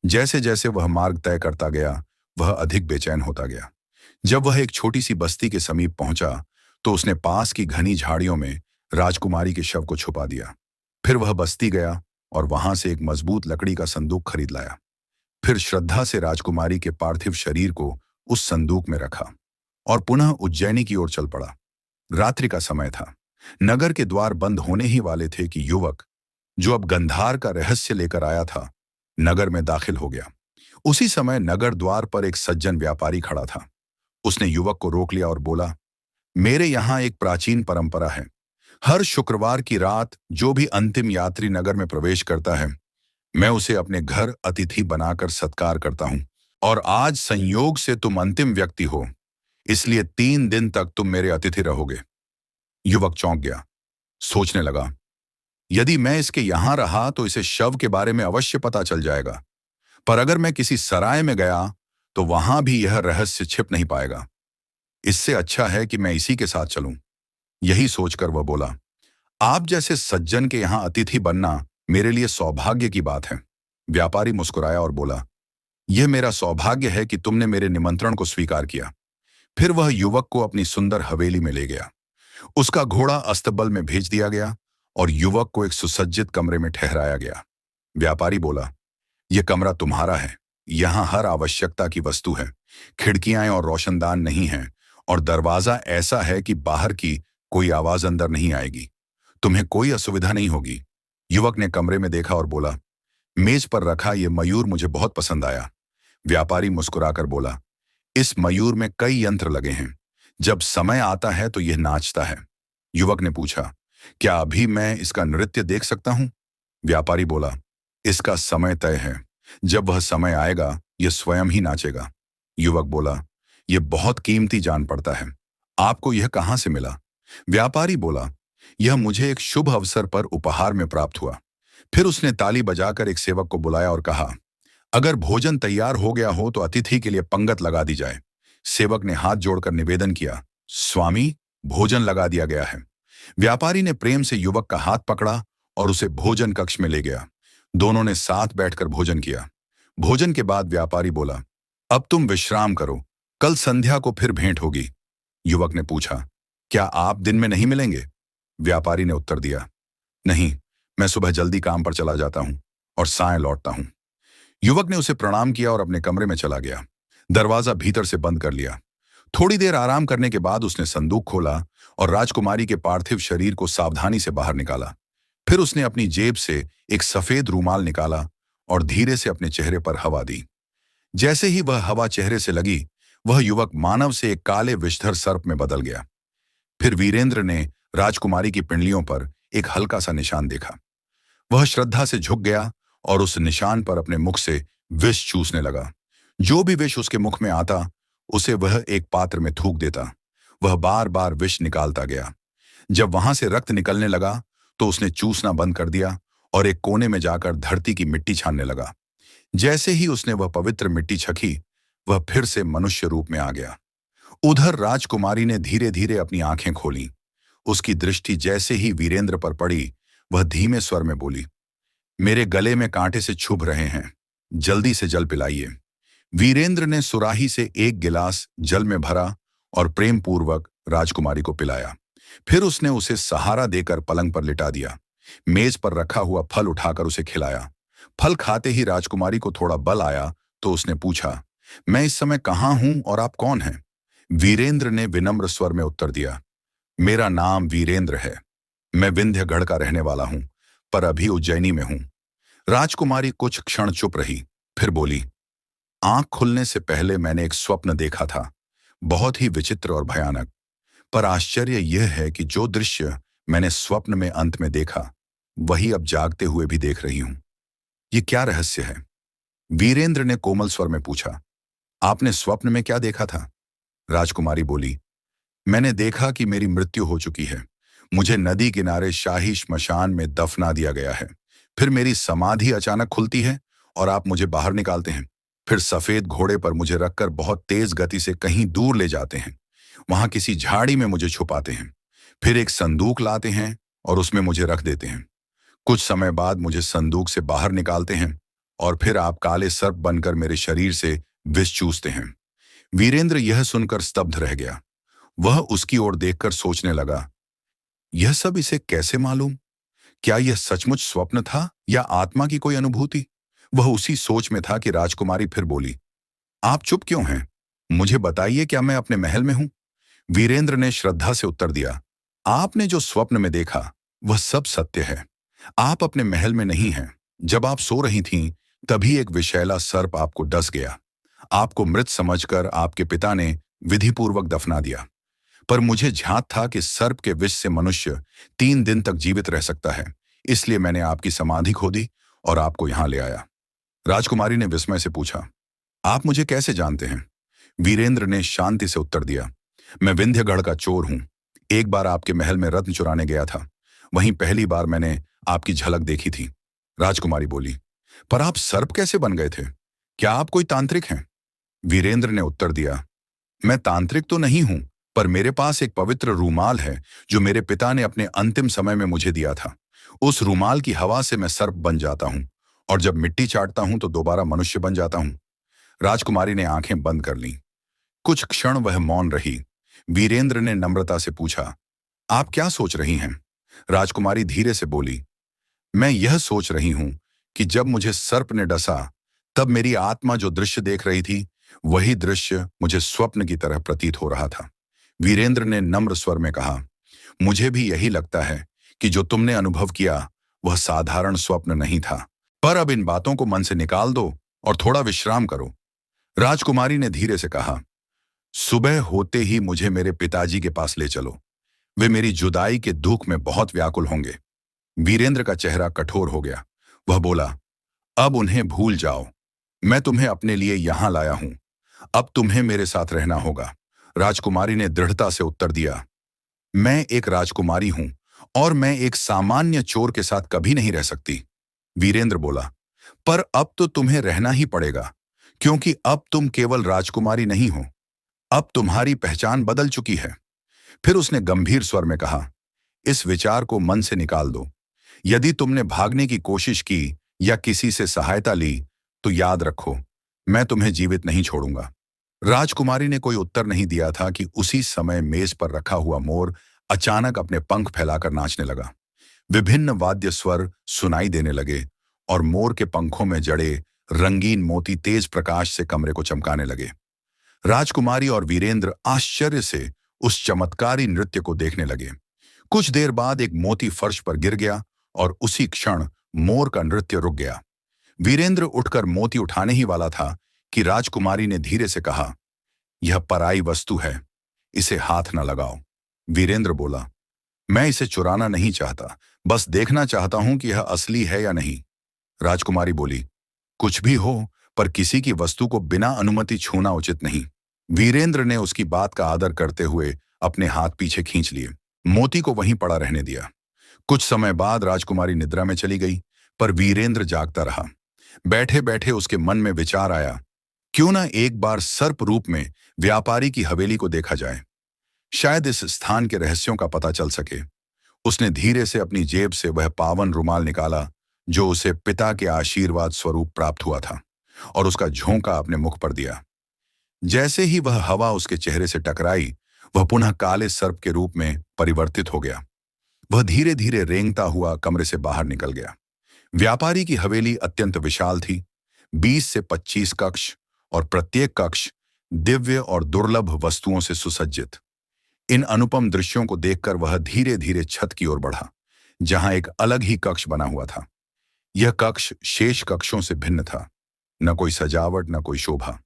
जैसे जैसे वह मार्ग तय करता गया, वह अधिक बेचैन होता गया। जब वह एक छोटी सी बस्ती के समीप पहुंचा तो उसने पास की घनी झाड़ियों में राजकुमारी के शव को छुपा दिया। फिर वह बस्ती गया और वहां से एक मजबूत लकड़ी का संदूक खरीद लाया। फिर श्रद्धा से राजकुमारी के पार्थिव शरीर को उस संदूक में रखा और पुनः उज्जैनी की ओर चल पड़ा। रात्रि का समय था। नगर के द्वार बंद होने ही वाले थे कि युवक, जो अब गंधार का रहस्य लेकर आया था, नगर में दाखिल हो गया। उसी समय नगर द्वार पर एक सज्जन व्यापारी खड़ा था। उसने युवक को रोक लिया और बोला, मेरे यहां एक प्राचीन परंपरा है। हर शुक्रवार की रात जो भी अंतिम यात्री नगर में प्रवेश करता है, मैं उसे अपने घर अतिथि बनाकर सत्कार करता हूं, और आज संयोग से तुम अंतिम व्यक्ति हो, इसलिए 3 दिन तक तुम मेरे अतिथि रहोगे। युवक चौंक गया, सोचने लगा, यदि मैं इसके यहां रहा तो इसे शव के बारे में अवश्य पता चल जाएगा, पर अगर मैं किसी सराय में गया तो वहां भी यह रहस्य छिप नहीं पाएगा। इससे अच्छा है कि मैं इसी के साथ चलूं। यही सोचकर वह बोला, आप जैसे सज्जन के यहां अतिथि बनना मेरे लिए सौभाग्य की बात है। व्यापारी मुस्कुराया और बोला, यह मेरा सौभाग्य है कि तुमने मेरे निमंत्रण को स्वीकार किया। फिर वह युवक को अपनी सुंदर हवेली में ले गया। उसका घोड़ा अस्तबल में भेज दिया गया और युवक को एक सुसज्जित कमरे में ठहराया गया। व्यापारी बोला, यह कमरा तुम्हारा है। यहाँ हर आवश्यकता की वस्तु है। खिड़कियां और रोशनदान नहीं हैं और दरवाजा ऐसा है कि बाहर की कोई आवाज अंदर नहीं आएगी। तुम्हें कोई असुविधा नहीं होगी। युवक ने कमरे में देखा और बोला, मेज पर रखा यह मयूर मुझे बहुत पसंद आया। व्यापारी मुस्कुराकर बोला, इस मयूर में कई यंत्र लगे हैं। जब समय आता है तो यह नाचता है। युवक ने पूछा, क्या अभी मैं इसका नृत्य देख सकता हूं? व्यापारी बोला, इसका समय तय है। जब वह समय आएगा यह स्वयं ही नाचेगा। युवक बोला, यह बहुत कीमती जान पड़ता है। आपको यह कहां से मिला? व्यापारी बोला, यह मुझे एक शुभ अवसर पर उपहार में प्राप्त हुआ। फिर उसने ताली बजाकर एक सेवक को बुलाया और कहा, अगर भोजन तैयार हो गया हो तो अतिथि के लिए पंगत लगा दी जाए। सेवक ने हाथ जोड़कर निवेदन किया, स्वामी, भोजन लगा दिया गया है। व्यापारी ने प्रेम से युवक का हाथ पकड़ा और उसे भोजन कक्ष में ले गया। दोनों ने साथ बैठकर भोजन किया। भोजन के बाद व्यापारी बोला, अब तुम विश्राम करो, कल संध्या को फिर भेंट होगी। युवक ने पूछा, क्या आप दिन में नहीं मिलेंगे? व्यापारी ने उत्तर दिया, नहीं, मैं सुबह जल्दी काम पर चला जाता हूं और सायं लौटता हूं। युवक ने उसे प्रणाम किया और अपने कमरे में चला गया। दरवाजा भीतर से बंद कर लिया। थोड़ी देर आराम करने के बाद उसने संदूक खोला और राजकुमारी के पार्थिव शरीर को सावधानी से बाहर निकाला। फिर उसने अपनी जेब से एक सफेद रूमाल निकाला और धीरे से अपने चेहरे पर हवा दी। जैसे ही वह हवा चेहरे से लगी, वह युवक मानव से एक काले विषधर सर्प में बदल गया। फिर वीरेंद्र ने राजकुमारी की पिंडलियों पर एक हल्का सा निशान देखा। वह श्रद्धा से झुक गया और उस निशान पर अपने मुख से विष चूसने लगा। जो भी विष उसके मुख में आता, उसे वह एक पात्र में थूक देता। वह बार बार विष निकालता गया। जब वहां से रक्त निकलने लगा तो उसने चूसना बंद कर दिया और एक कोने में जाकर धरती की मिट्टी छानने लगा। जैसे ही उसने वह पवित्र मिट्टी छकी, वह फिर से मनुष्य रूप में आ गया। उधर राजकुमारी ने धीरे धीरे अपनी आंखें खोली। उसकी दृष्टि जैसे ही वीरेंद्र पर पड़ी, वह धीमे स्वर में बोली, मेरे गले में कांटे से छुभ रहे हैं, जल्दी से जल पिलाइए। वीरेंद्र ने सुराही से एक गिलास जल में भरा और प्रेम पूर्वक राजकुमारी को पिलाया। फिर उसने उसे सहारा देकर पलंग पर लिटा दिया। मेज पर रखा हुआ फल उठाकर उसे खिलाया। फल खाते ही राजकुमारी को थोड़ा बल आया तो उसने पूछा, मैं इस समय कहाँ हूं और आप कौन हैं? वीरेंद्र ने विनम्र स्वर में उत्तर दिया, मेरा नाम वीरेंद्र है। मैं विंध्यगढ़ का रहने वाला हूं, पर अभी उज्जैनी में हूं। राजकुमारी कुछ क्षण चुप रही, फिर बोली, आंख खुलने से पहले मैंने एक स्वप्न देखा था, बहुत ही विचित्र और भयानक। पर आश्चर्य यह है कि जो दृश्य मैंने स्वप्न में अंत में देखा, वही अब जागते हुए भी देख रही हूं। ये क्या रहस्य है? वीरेंद्र ने कोमल स्वर में पूछा, आपने स्वप्न में क्या देखा था? राजकुमारी बोली, मैंने देखा कि मेरी मृत्यु हो चुकी है। मुझे नदी किनारे शाही श्मशान में दफना दिया गया है। फिर मेरी समाधि अचानक खुलती है और आप मुझे बाहर निकालते हैं। फिर सफेद घोड़े पर मुझे रखकर बहुत तेज गति से कहीं दूर ले जाते हैं। वहां किसी झाड़ी में मुझे छुपाते हैं। फिर एक संदूक लाते हैं और उसमें मुझे रख देते हैं। कुछ समय बाद मुझे संदूक से बाहर निकालते हैं और फिर आप काले सर्प बनकर मेरे शरीर से विष चूसते हैं। वीरेंद्र यह सुनकर स्तब्ध रह गया। वह उसकी ओर देखकर सोचने लगा, यह सब इसे कैसे मालूम? क्या यह सचमुच स्वप्न था या आत्मा की कोई अनुभूति? वह उसी सोच में था कि राजकुमारी फिर बोली, आप चुप क्यों हैं? मुझे बताइए, क्या मैं अपने महल में हूं? वीरेंद्र ने श्रद्धा से उत्तर दिया, आपने जो स्वप्न में देखा वह सब सत्य है। आप अपने महल में नहीं हैं। जब आप सो रही थीं, तभी एक विषैला सर्प आपको डस गया। आपको मृत समझकर आपके पिता ने विधिपूर्वक दफना दिया। पर मुझे झांत था कि सर्प के विष से मनुष्य 3 दिन तक जीवित रह सकता है, इसलिए मैंने आपकी समाधि खोदी और आपको यहां ले आया। राजकुमारी ने विस्मय से पूछा, आप मुझे कैसे जानते हैं? वीरेंद्र ने शांति से उत्तर दिया, मैं विंध्यगढ़ का चोर हूं। एक बार आपके महल में रत्न चुराने गया था। वहीं पहली बार मैंने आपकी झलक देखी थी। राजकुमारी बोली, पर आप सर्प कैसे बन गए थे? क्या आप कोई तांत्रिक हैं? वीरेंद्र ने उत्तर दिया, मैं तांत्रिक तो नहीं हूं, पर मेरे पास एक पवित्र रूमाल है जो मेरे पिता ने अपने अंतिम समय में मुझे दिया था। उस रूमाल की हवा से मैं सर्प बन जाता हूं और जब मिट्टी चाटता हूं तो दोबारा मनुष्य बन जाता हूं। राजकुमारी ने आंखें बंद कर लीं। कुछ क्षण वह मौन रही। वीरेंद्र ने नम्रता से पूछा, आप क्या सोच रही हैं? राजकुमारी धीरे से बोली, मैं यह सोच रही हूं कि जब मुझे सर्प ने डसा, तब मेरी आत्मा जो दृश्य देख रही थी, वही दृश्य मुझे स्वप्न की तरह प्रतीत हो रहा था। वीरेंद्र ने नम्र स्वर में कहा, मुझे भी यही लगता है कि जो तुमने अनुभव किया वह साधारण स्वप्न नहीं था। पर अब इन बातों को मन से निकाल दो और थोड़ा विश्राम करो। राजकुमारी ने धीरे से कहा, सुबह होते ही मुझे मेरे पिताजी के पास ले चलो। वे मेरी जुदाई के दुख में बहुत व्याकुल होंगे। वीरेंद्र का चेहरा कठोर हो गया। वह बोला, अब उन्हें भूल जाओ। मैं तुम्हें अपने लिए यहां लाया हूं। अब तुम्हें मेरे साथ रहना होगा। राजकुमारी ने दृढ़ता से उत्तर दिया, मैं एक राजकुमारी हूं और मैं एक सामान्य चोर के साथ कभी नहीं रह सकती। वीरेंद्र बोला, पर अब तो तुम्हें रहना ही पड़ेगा, क्योंकि अब तुम केवल राजकुमारी नहीं हो। अब तुम्हारी पहचान बदल चुकी है। फिर उसने गंभीर स्वर में कहा, इस विचार को मन से निकाल दो। यदि तुमने भागने की कोशिश की या किसी से सहायता ली, तो याद रखो, मैं तुम्हें जीवित नहीं छोड़ूंगा। राजकुमारी ने कोई उत्तर नहीं दिया था कि उसी समय मेज पर रखा हुआ मोर अचानक अपने पंख फैलाकर नाचने लगा। विभिन्न वाद्य स्वर सुनाई देने लगे और मोर के पंखों में जड़े रंगीन मोती तेज प्रकाश से कमरे को चमकाने लगे। राजकुमारी और वीरेंद्र आश्चर्य से उस चमत्कारी नृत्य को देखने लगे। कुछ देर बाद एक मोती फर्श पर गिर गया और उसी क्षण मोर का नृत्य रुक गया। वीरेंद्र उठकर मोती उठाने ही वाला था कि राजकुमारी ने धीरे से कहा, यह पराई वस्तु है, इसे हाथ न लगाओ। वीरेंद्र बोला, मैं इसे चुराना नहीं चाहता, बस देखना चाहता हूं कि यह असली है या नहीं। राजकुमारी बोली, कुछ भी हो, पर किसी की वस्तु को बिना अनुमति छूना उचित नहीं। वीरेंद्र ने उसकी बात का आदर करते हुए अपने हाथ पीछे खींच लिए, मोती को वहीं पड़ा रहने दिया। कुछ समय बाद राजकुमारी निद्रा में चली गई, पर वीरेंद्र जागता रहा। बैठे बैठे उसके मन में विचार आया, क्यों ना एक बार सर्प रूप में व्यापारी की हवेली को देखा जाए, शायद इस स्थान के रहस्यों का पता चल सके। उसने धीरे से अपनी जेब से वह पावन रुमाल निकाला जो उसे पिता के आशीर्वाद स्वरूप प्राप्त हुआ था, और उसका झोंका अपने मुख पर दिया। जैसे ही वह हवा उसके चेहरे से टकराई, वह पुनः काले सर्प के रूप में परिवर्तित हो गया। वह धीरे धीरे रेंगता हुआ कमरे से बाहर निकल गया। व्यापारी की हवेली अत्यंत विशाल थी। 20 से 25 कक्ष और प्रत्येक कक्ष दिव्य और दुर्लभ वस्तुओं से सुसज्जित। इन अनुपम दृश्यों को देखकर वह धीरे धीरे छत की ओर बढ़ा, जहां एक अलग ही कक्ष बना हुआ था। यह कक्ष शेष कक्षों से भिन्न था। न कोई सजावट, न कोई शोभा।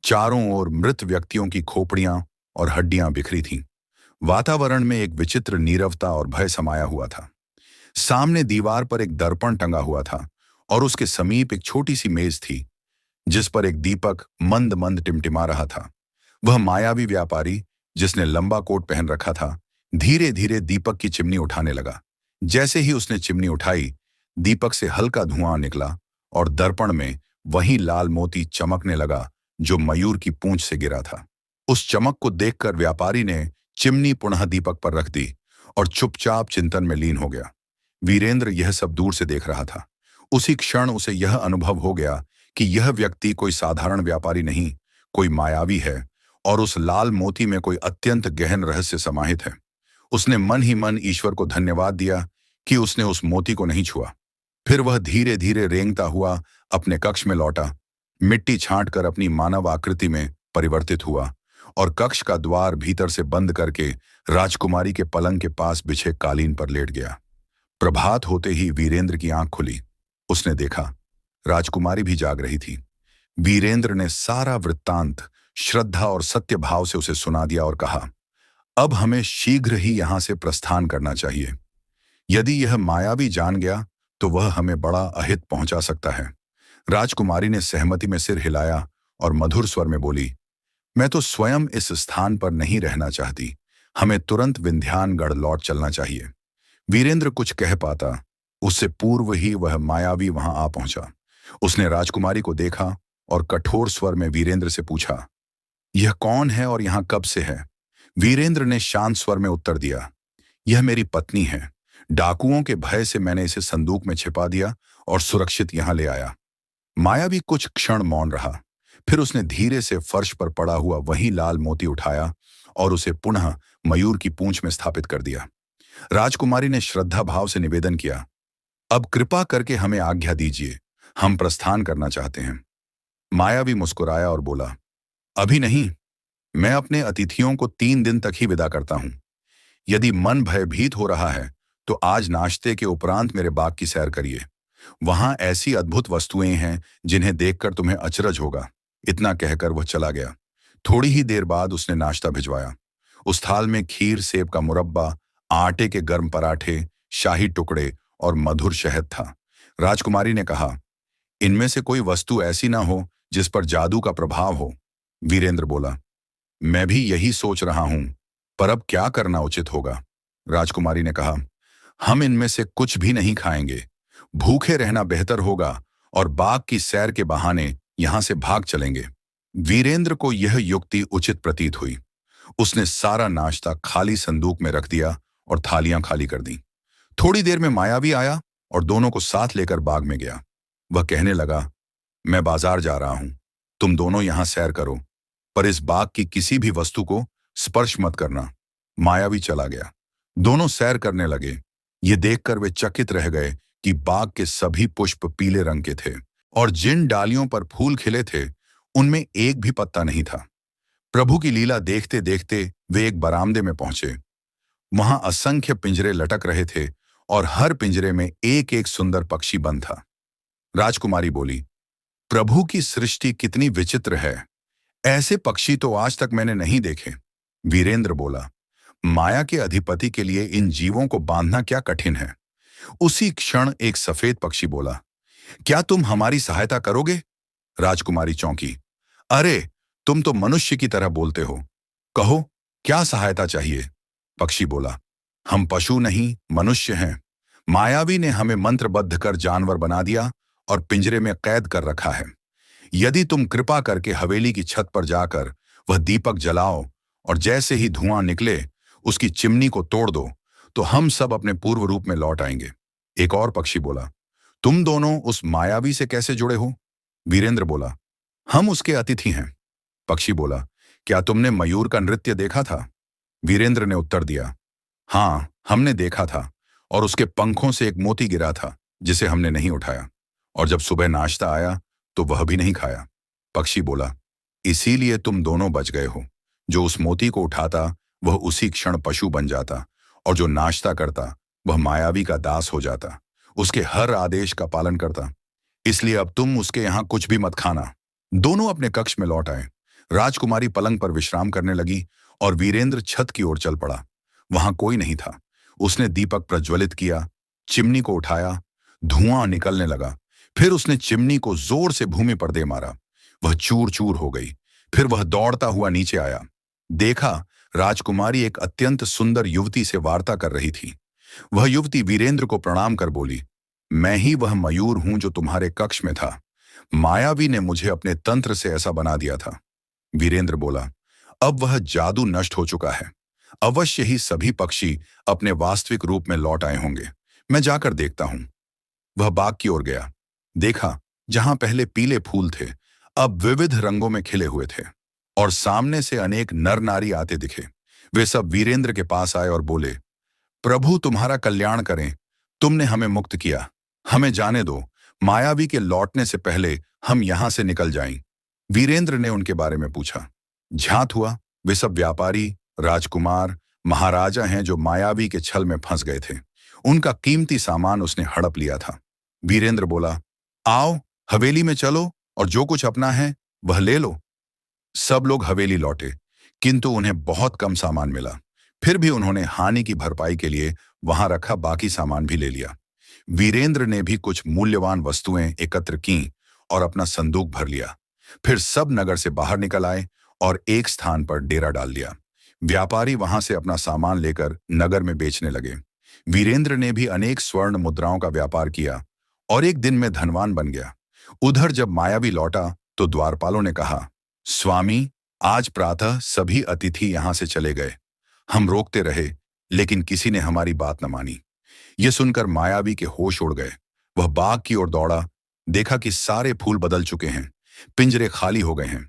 चारों ओर मृत व्यक्तियों की खोपड़ियां और हड्डियां बिखरी थीं। वातावरण में एक विचित्र नीरवता और भय समाया हुआ था। सामने दीवार पर एक दर्पण टंगा हुआ था और उसके समीप एक छोटी सी मेज थी, जिस पर एक दीपक मंद मंद टिमटिमा रहा था। वह मायावी व्यापारी, जिसने लंबा कोट पहन रखा था, धीरे धीरे दीपक की चिमनी उठाने लगा। जैसे ही उसने चिमनी उठाई, दीपक से हल्का धुआं निकला और दर्पण में वही लाल मोती चमकने लगा जो मयूर की पूंछ से गिरा था। उस चमक को देखकर व्यापारी ने चिमनी पुनः दीपक पर रख दी और चुपचाप चिंतन में लीन हो गया। वीरेंद्र यह सब दूर से देख रहा था। उसी क्षण उसे यह अनुभव हो गया कि यह व्यक्ति कोई साधारण व्यापारी नहीं, कोई मायावी है, और उस लाल मोती में कोई अत्यंत गहन रहस्य समाहित है। उसने मन ही मन ईश्वर को धन्यवाद दिया कि उसने उस मोती को नहीं छुआ। फिर वह धीरे धीरे रेंगता हुआ अपने कक्ष में लौटा, मिट्टी छांटकर अपनी मानव आकृति में परिवर्तित हुआ और कक्ष का द्वार भीतर से बंद करके राजकुमारी के पलंग के पास बिछे कालीन पर लेट गया। प्रभात होते ही वीरेंद्र की आंख खुली। उसने देखा, राजकुमारी भी जाग रही थी। वीरेंद्र ने सारा वृत्तांत श्रद्धा और सत्य भाव से उसे सुना दिया और कहा, अब हमें शीघ्र ही यहां से प्रस्थान करना चाहिए। यदि यह मायावी जान गया तो वह हमें बड़ा अहित पहुंचा सकता है। राजकुमारी ने सहमति में सिर हिलाया और मधुर स्वर में बोली, मैं तो स्वयं इस स्थान पर नहीं रहना चाहती। हमें तुरंत विंध्यानगढ़ लौट चलना चाहिए। वीरेंद्र कुछ कह पाता, उससे पूर्व ही वह मायावी वहां आ पहुंचा। उसने राजकुमारी को देखा और कठोर स्वर में वीरेंद्र से पूछा, यह कौन है और यहां कब से है? वीरेंद्र ने शांत स्वर में उत्तर दिया, यह मेरी पत्नी है। डाकुओं के भय से मैंने इसे संदूक में छिपा दिया और सुरक्षित यहां ले आया। मायावी कुछ क्षण मौन रहा। फिर उसने धीरे से फर्श पर पड़ा हुआ वही लाल मोती उठाया और उसे पुनः मयूर की पूंछ में स्थापित कर दिया। राजकुमारी ने श्रद्धा भाव से निवेदन किया, अब कृपा करके हमें आज्ञा दीजिए, हम प्रस्थान करना चाहते हैं। मायावी मुस्कुराया और बोला, अभी नहीं, मैं अपने अतिथियों को 3 दिन तक ही विदा करता हूं। यदि मन भयभीत हो रहा है तो आज नाश्ते के उपरांत मेरे बाग की सैर करिए। वहां ऐसी अद्भुत वस्तुएं हैं जिन्हें देखकर तुम्हें अचरज होगा। इतना कहकर वह चला गया। थोड़ी ही देर बाद उसने नाश्ता भिजवाया। उस थाल में खीर, सेब का मुरब्बा, आटे के गर्म पराठे, शाही टुकड़े और मधुर शहद था। राजकुमारी ने कहा, इनमें से कोई वस्तु ऐसी ना हो जिस पर जादू का प्रभाव हो। वीरेंद्र बोला, मैं भी यही सोच रहा हूं, पर अब क्या करना उचित होगा। राजकुमारी ने कहा, हम इनमें से कुछ भी नहीं खाएंगे। भूखे रहना बेहतर होगा और बाग की सैर के बहाने यहां से भाग चलेंगे। वीरेंद्र को यह युक्ति उचित प्रतीत हुई। उसने सारा नाश्ता खाली संदूक में रख दिया और थालियां खाली कर दी। थोड़ी देर में मायावी आया और दोनों को साथ लेकर बाग में गया। वह कहने लगा, मैं बाजार जा रहा हूं, तुम दोनों यहां सैर करो, पर इस बाग की किसी भी वस्तु को स्पर्श मत करना। मायावी चला गया। दोनों सैर करने लगे। ये देखकर वे चकित रह गए कि बाग के सभी पुष्प पीले रंग के थे और जिन डालियों पर फूल खिले थे उनमें एक भी पत्ता नहीं था। प्रभु की लीला देखते देखते वे एक बरामदे में पहुंचे। वहां असंख्य पिंजरे लटक रहे थे और हर पिंजरे में एक एक सुंदर पक्षी बंद था। राजकुमारी बोली, प्रभु की सृष्टि कितनी विचित्र है, ऐसे पक्षी तो आज तक मैंने नहीं देखे। वीरेंद्र बोला, माया के अधिपति के लिए इन जीवों को बांधना क्या कठिन है। उसी क्षण एक सफेद पक्षी बोला, क्या तुम हमारी सहायता करोगे। राजकुमारी चौंकी, अरे तुम तो मनुष्य की तरह बोलते हो, कहो क्या सहायता चाहिए। पक्षी बोला, हम पशु नहीं मनुष्य हैं। मायावी ने हमें मंत्रबद्ध कर जानवर बना दिया और पिंजरे में कैद कर रखा है। यदि तुम कृपा करके हवेली की छत पर जाकर वह दीपक जलाओ और जैसे ही धुआं निकले उसकी चिमनी को तोड़ दो तो हम सब अपने पूर्व रूप में लौट आएंगे। एक और पक्षी बोला, तुम दोनों उस मायावी से कैसे जुड़े हो। वीरेंद्र बोला, हम उसके अतिथि हैं। पक्षी बोला, क्या तुमने मयूर का नृत्य देखा था। वीरेंद्र ने उत्तर दिया, हाँ हमने देखा था और उसके पंखों से एक मोती गिरा था जिसे हमने नहीं उठाया, और जब सुबह नाश्ता आया तो वह भी नहीं खाया। पक्षी बोला, इसीलिए तुम दोनों बच गए हो। जो उस मोती को उठाता वह उसी क्षण पशु बन जाता और जो नाश्ता करता वह मायावी का दास हो जाता, उसके हर आदेश का पालन करता। इसलिए अब तुम उसके यहां कुछ भी मत खाना। दोनों अपने कक्ष में लौट आए। राजकुमारी पलंग पर विश्राम करने लगी और वीरेंद्र छत की ओर चल पड़ा। वहां कोई नहीं था। उसने दीपक प्रज्वलित किया, चिमनी को उठाया, धुआं निकलने लगा। फिर उसने चिमनी को जोर से भूमि पर दे मारा। वह चूर चूर हो गई। फिर वह दौड़ता हुआ नीचे आया। देखा, राजकुमारी एक अत्यंत सुंदर युवती से वार्ता कर रही थी। वह युवती वीरेंद्र को प्रणाम कर बोली, मैं ही वह मयूर हूं जो तुम्हारे कक्ष में था। मायावी ने मुझे अपने तंत्र से ऐसा बना दिया था। वीरेंद्र बोला, अब वह जादू नष्ट हो चुका है। अवश्य ही सभी पक्षी अपने वास्तविक रूप में लौट आए होंगे। मैं जाकर देखता हूं। वह बाग की ओर गया। देखा, जहां पहले पीले फूल थे अब विविध रंगों में खिले हुए थे और सामने से अनेक नर नारी आते दिखे। वे सब वीरेंद्र के पास आए और बोले, प्रभु तुम्हारा कल्याण करें, तुमने हमें मुक्त किया, हमें जाने दो, मायावी के लौटने से पहले हम यहां से निकल जाएं। वीरेंद्र ने उनके बारे में पूछा। ज्ञात हुआ वे सब व्यापारी, राजकुमार, महाराजा हैं जो मायावी के छल में फंस गए थे। उनका कीमती सामान उसने हड़प लिया था। वीरेंद्र बोला, आओ हवेली में चलो और जो कुछ अपना है वह ले लो। सब लोग हवेली लौटे, किंतु उन्हें बहुत कम सामान मिला। फिर भी उन्होंने हानि की भरपाई के लिए वहां रखा बाकी सामान भी ले लिया। वीरेंद्र ने भी कुछ मूल्यवान वस्तुएं एकत्र की और अपना संदूक भर लिया। फिर सब नगर से बाहर निकल आए और एक स्थान पर डेरा डाल दिया। व्यापारी वहां से अपना सामान लेकर नगर में बेचने लगे। वीरेंद्र ने भी अनेक स्वर्ण मुद्राओं का व्यापार किया और एक दिन में धनवान बन गया। उधर जब मायावी लौटा तो द्वारपालों ने कहा, स्वामी, आज प्रातः सभी अतिथि यहां से चले गए। हम रोकते रहे लेकिन किसी ने हमारी बात न मानी। यह सुनकर मायावी के होश उड़ गए। वह बाग की ओर दौड़ा। देखा कि सारे फूल बदल चुके हैं, पिंजरे खाली हो गए हैं।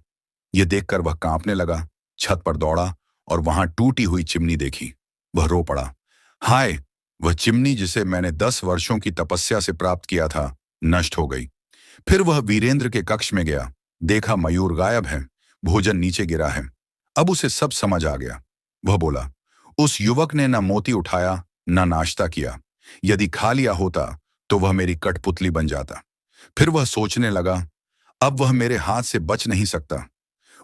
यह देखकर वह कांपने लगा, छत पर दौड़ा और वहां टूटी हुई चिमनी देखी। वह रो पड़ा, हाय, वह चिमनी जिसे मैंने 10 वर्षों की तपस्या से प्राप्त किया था, नष्ट हो गई। फिर वह वीरेंद्र के कक्ष में गया। देखा मयूर गायब है, भोजन नीचे गिरा है। अब उसे सब समझ आ गया। वह बोला, उस युवक ने न मोती उठाया, न नाश्ता किया। यदि खा लिया होता तो वह मेरी कठपुतली बन जाता। फिर वह सोचने लगा, अब वह मेरे हाथ से बच नहीं सकता।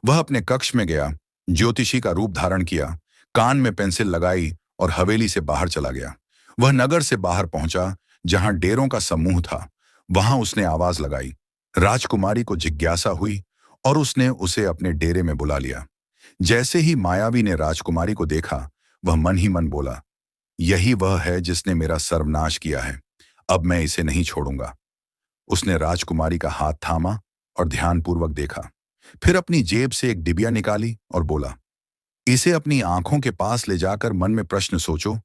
वह अपने कक्ष में गया, ज्योतिषी का रूप धारण किया, कान में पेंसिल लगाई और हवेली से बाहर चला गया। वह नगर से बाहर पहुंचा, जहां डेरों का समूह था। वहां उसने आवाज लगाई। राजकुमारी को जिज्ञासा हुई और उसने उसे अपने डेरे में बुला लिया। जैसे ही मायावी ने राजकुमारी को देखा, वह मन ही मन बोला, यही वह है जिसने मेरा सर्वनाश किया है। अब मैं इसे नहीं छोड़ूंगा। उसने राजकुमारी का हाथ थामा और ध्यानपूर्वक देखा। फिर अपनी जेब से एक डिबिया निकाली और बोला, इसे अपनी आंखों के पास ले जाकर मन में प्रश्न सोचो,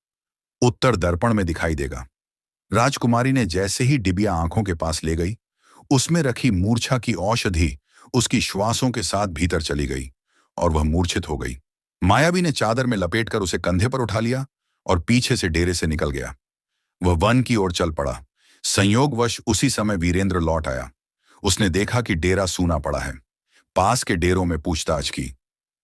उत्तर दर्पण में दिखाई देगा। राजकुमारी ने जैसे ही डिबिया आंखों के पास ले गई, उसमें रखी मूर्छा की औषधि उसकी श्वासों के साथ भीतर चली गई और वह मूर्छित हो गई। मायावी ने चादर में लपेटकर उसे कंधे पर उठा लिया और पीछे से डेरे से निकल गया। वह वन की ओर चल पड़ा। संयोगवश उसी समय वीरेंद्र लौट आया। उसने देखा कि डेरा सूना पड़ा है। पास के डेरों में पूछताछ की।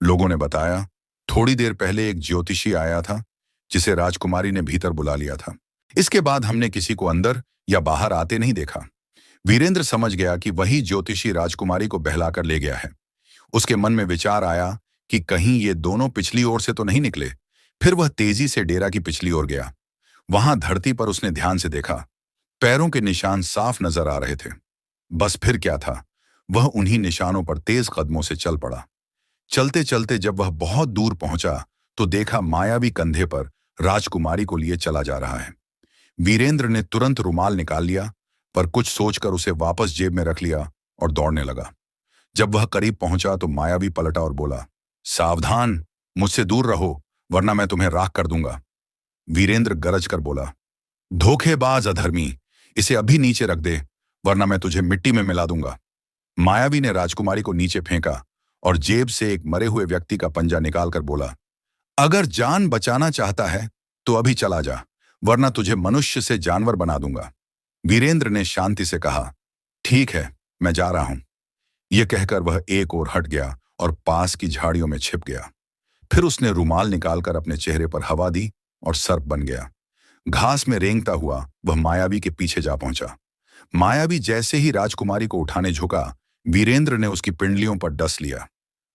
लोगों ने बताया, थोड़ी देर पहले एक ज्योतिषी आया था, जिसे राजकुमारी ने भीतर बुला लिया था। इसके बाद हमने किसी को अंदर या बाहर आते नहीं देखा। वीरेंद्र समझ गया कि वही ज्योतिषी राजकुमारी को बहलाकर ले गया है। उसके मन में विचार आया कि कहीं ये दोनों पिछली ओर से तो नहीं निकले। फिर वह तेजी से डेरा की पिछली ओर गया। वहां धरती पर उसने ध्यान से देखा। पैरों के निशान साफ नजर आ रहे थे। बस फिर क्या था, वह उन्हीं निशानों पर तेज कदमों से चल पड़ा। चलते चलते जब वह बहुत दूर पहुंचा तो देखा मायावी कंधे पर राजकुमारी को लिए चला जा रहा है। वीरेंद्र ने तुरंत रुमाल निकाल लिया, पर कुछ सोचकर उसे वापस जेब में रख लिया और दौड़ने लगा। जब वह करीब पहुंचा तो मायावी पलटा और बोला, सावधान, मुझसे दूर रहो, वरना मैं तुम्हें राख कर दूंगा। वीरेंद्र गरज कर बोला, धोखेबाज अधर्मी, इसे अभी नीचे रख दे, वरना मैं तुझे मिट्टी में मिला दूंगा। मायावी ने राजकुमारी को नीचे फेंका और जेब से एक मरे हुए व्यक्ति का पंजा निकालकर बोला, अगर जान बचाना चाहता है तो अभी चला जा, वरना तुझे मनुष्य से जानवर बना दूंगा। वीरेंद्र ने शांति से कहा, ठीक है, मैं जा रहा हूं। यह कहकर वह एक ओर हट गया और पास की झाड़ियों में छिप गया। फिर उसने रुमाल निकालकर अपने चेहरे पर हवा दी और सर्प बन गया। घास में रेंगता हुआ वह मायावी के पीछे जा पहुंचा। मायावी जैसे ही राजकुमारी को उठाने झुका, वीरेंद्र ने उसकी पिंडलियों पर डस लिया।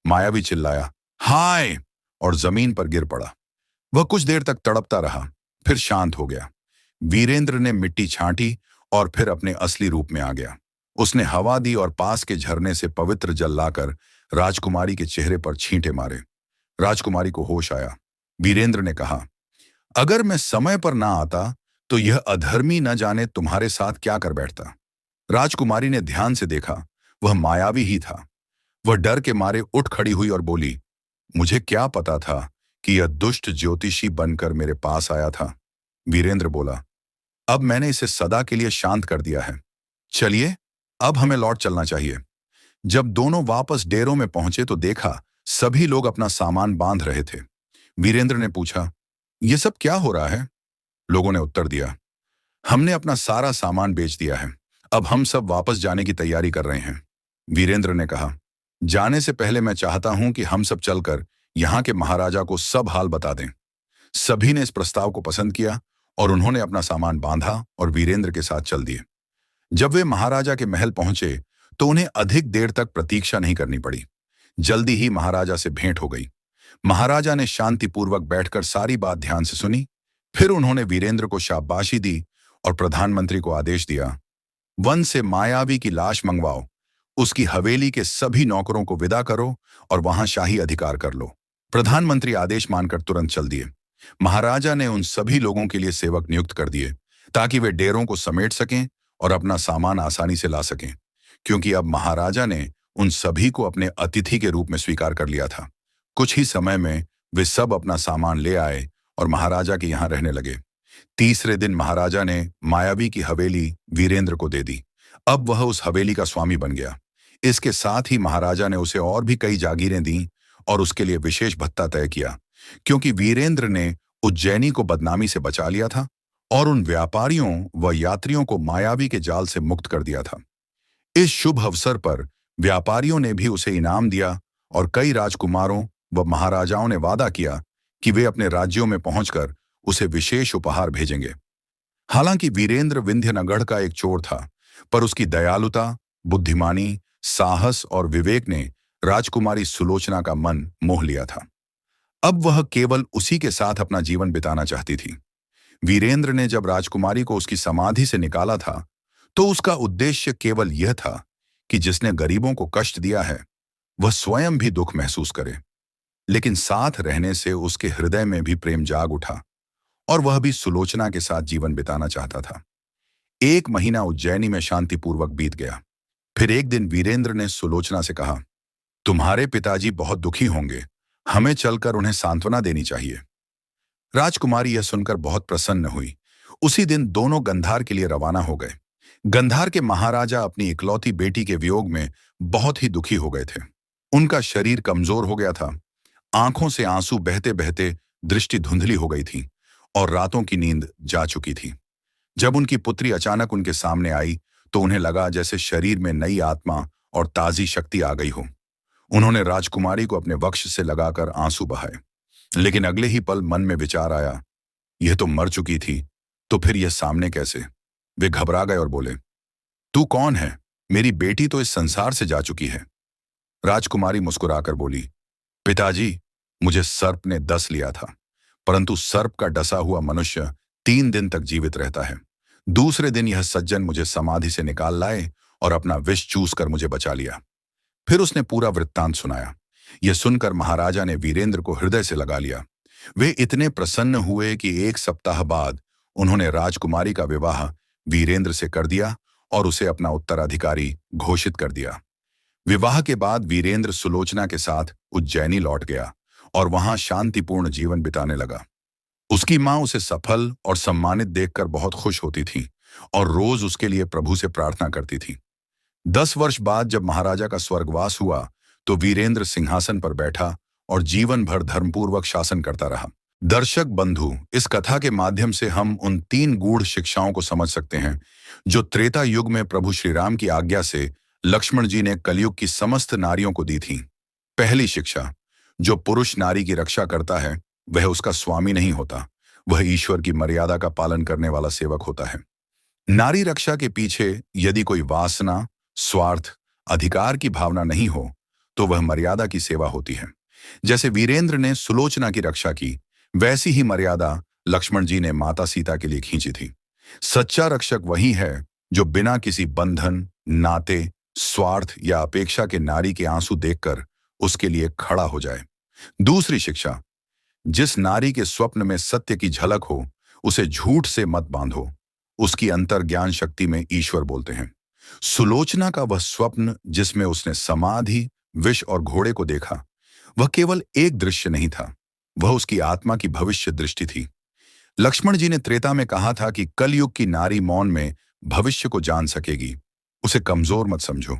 मायावी चिल्लाया, हाय, और जमीन पर गिर पड़ा। वह कुछ देर तक तड़पता रहा, फिर शांत हो गया। वीरेंद्र ने मिट्टी छांटी और फिर अपने असली रूप में आ गया। उसने हवा दी और पास के झरने से पवित्र जल लाकर राजकुमारी के चेहरे पर छींटे मारे। राजकुमारी को होश आया। वीरेंद्र ने कहा, अगर मैं समय पर ना आता तो यह अधर्मी न जाने तुम्हारे साथ क्या कर बैठता। राजकुमारी ने ध्यान से देखा, वह मायावी ही था। वह डर के मारे उठ खड़ी हुई और बोली, मुझे क्या पता था कि यह दुष्ट ज्योतिषी बनकर मेरे पास आया था। वीरेंद्र बोला, अब मैंने इसे सदा के लिए शांत कर दिया है। चलिए, अब हमें लौट चलना चाहिए। जब दोनों वापस डेरों में पहुंचे तो देखा सभी लोग अपना सामान बांध रहे थे। वीरेंद्र ने पूछा, यह सब क्या हो रहा है? लोगों ने उत्तर दिया, हमने अपना सारा सामान बेच दिया है। अब हम सब वापस जाने की तैयारी कर रहे हैं। वीरेंद्र ने कहा, जाने से पहले मैं चाहता हूं कि हम सब चलकर यहाँ के महाराजा को सब हाल बता दें। सभी ने इस प्रस्ताव को पसंद किया और उन्होंने अपना सामान बांधा और वीरेंद्र के साथ चल दिए। जब वे महाराजा के महल पहुंचे तो उन्हें अधिक देर तक प्रतीक्षा नहीं करनी पड़ी। जल्दी ही महाराजा से भेंट हो गई। महाराजा ने शांतिपूर्वक बैठकर सारी बात ध्यान से सुनी। फिर उन्होंने वीरेंद्र को शाबाशी दी और प्रधानमंत्री को आदेश दिया, वन से मायावी की लाश मंगवाओ, उसकी हवेली के सभी नौकरों को विदा करो और वहां शाही अधिकार कर लो। प्रधानमंत्री आदेश मानकर तुरंत चल दिए। महाराजा ने उन सभी लोगों के लिए सेवक नियुक्त कर दिए ताकि वे डेरों को समेट सकें और अपना सामान आसानी से ला सकें, क्योंकि अब महाराजा ने उन सभी को अपने अतिथि के रूप में स्वीकार कर लिया था। कुछ ही समय में वे सब अपना सामान ले आए और महाराजा के यहाँ रहने लगे। तीसरे दिन महाराजा ने मायावी की हवेली वीरेंद्र को दे दी। अब वह उस हवेली का स्वामी बन गया। इसके साथ ही महाराजा ने उसे और भी कई जागीरें दी और उसके लिए विशेष भत्ता तय किया, क्योंकि वीरेंद्र ने उज्जैनी को बदनामी से बचा लिया था और उन व्यापारियों व यात्रियों को मायावी के जाल से मुक्त कर दिया था। इस शुभ अवसर पर व्यापारियों ने भी उसे इनाम दिया और कई राजकुमारों व महाराजाओं ने वादा किया कि वे अपने राज्यों में पहुंचकर उसे विशेष उपहार भेजेंगे। हालांकि वीरेंद्र विंध्यनगढ़ का एक चोर था, पर उसकी दयालुता, बुद्धिमानी, साहस और विवेक ने राजकुमारी सुलोचना का मन मोह लिया था। अब वह केवल उसी के साथ अपना जीवन बिताना चाहती थी। वीरेंद्र ने जब राजकुमारी को उसकी समाधि से निकाला था, तो उसका उद्देश्य केवल यह था कि जिसने गरीबों को कष्ट दिया है, वह स्वयं भी दुख महसूस करे। लेकिन साथ रहने से उसके हृदय में भी प्रेम जाग उठा और वह भी सुलोचना के साथ जीवन बिताना चाहता था। 1 महीना उज्जैनी में शांतिपूर्वक बीत गया। फिर एक दिन वीरेंद्र ने सुलोचना से कहा, तुम्हारे पिताजी बहुत दुखी होंगे, हमें चलकर उन्हें सांत्वना देनी चाहिए। राजकुमारी यह सुनकर बहुत प्रसन्न हुई। उसी दिन दोनों गंधार के लिए रवाना हो गए। गंधार के महाराजा अपनी इकलौती बेटी के वियोग में बहुत ही दुखी हो गए थे। उनका शरीर कमजोर हो गया था, आंखों से आंसू बहते बहते दृष्टि धुंधली हो गई थी और रातों की नींद जा चुकी थी। जब उनकी पुत्री अचानक उनके सामने आई तो उन्हें लगा जैसे शरीर में नई आत्मा और ताजी शक्ति आ गई हो। उन्होंने राजकुमारी को अपने वक्ष से लगाकर आंसू बहाए, लेकिन अगले ही पल मन में विचार आया, यह तो मर चुकी थी, तो फिर यह सामने कैसे? वे घबरा गए और बोले, तू कौन है? मेरी बेटी तो इस संसार से जा चुकी है। राजकुमारी मुस्कुराकर बोली, पिताजी, मुझे सर्प ने डस लिया था, परंतु सर्प का डसा हुआ मनुष्य 3 दिन तक जीवित रहता है। दूसरे दिन यह सज्जन मुझे समाधि से निकाल लाए और अपना विष चूस कर मुझे बचा लिया। फिर उसने पूरा वृत्तांत सुनाया। यह सुनकर महाराजा ने वीरेंद्र को हृदय से लगा लिया। वे इतने प्रसन्न हुए कि 1 सप्ताह बाद उन्होंने राजकुमारी का विवाह वीरेंद्र से कर दिया और उसे अपना उत्तराधिकारी घोषित कर दिया। विवाह के बाद वीरेंद्र सुलोचना के साथ उज्जैनी लौट गया और वहां शांतिपूर्ण जीवन बिताने लगा। उसकी मां उसे सफल और सम्मानित देखकर बहुत खुश होती थी और रोज उसके लिए प्रभु से प्रार्थना करती थी। 10 वर्ष बाद जब महाराजा का स्वर्गवास हुआ तो वीरेंद्र सिंहासन पर बैठा और जीवन भर धर्मपूर्वक शासन करता रहा। दर्शक बंधु, इस कथा के माध्यम से हम उन 3 गूढ़ शिक्षाओं को समझ सकते हैं जो त्रेता युग में प्रभु श्री राम की आज्ञा से लक्ष्मण जी ने कलयुग की समस्त नारियों को दी थी। पहली शिक्षा, जो पुरुष नारी की रक्षा करता है वह उसका स्वामी नहीं होता, वह ईश्वर की मर्यादा का पालन करने वाला सेवक होता है। नारी रक्षा के पीछे यदि कोई वासना, स्वार्थ, अधिकार की भावना नहीं हो तो वह मर्यादा की सेवा होती है। जैसे वीरेंद्र ने सुलोचना की रक्षा की, वैसी ही मर्यादा लक्ष्मण जी ने माता सीता के लिए खींची थी। सच्चा रक्षक वही है जो बिना किसी बंधन, नाते, स्वार्थ या अपेक्षा के नारी के आंसू देखकर उसके लिए खड़ा हो जाए। दूसरी शिक्षा, जिस नारी के स्वप्न में सत्य की झलक हो उसे झूठ से मत बांधो, उसकी अंतर ज्ञान शक्ति में ईश्वर बोलते हैं। सुलोचना का वह स्वप्न जिसमें उसने समाधि, विष और घोड़े को देखा, वह केवल एक दृश्य नहीं था, वह उसकी आत्मा की भविष्य दृष्टि थी। लक्ष्मण जी ने त्रेता में कहा था कि कलयुग की नारी मौन में भविष्य को जान सकेगी। उसे कमजोर मत समझो,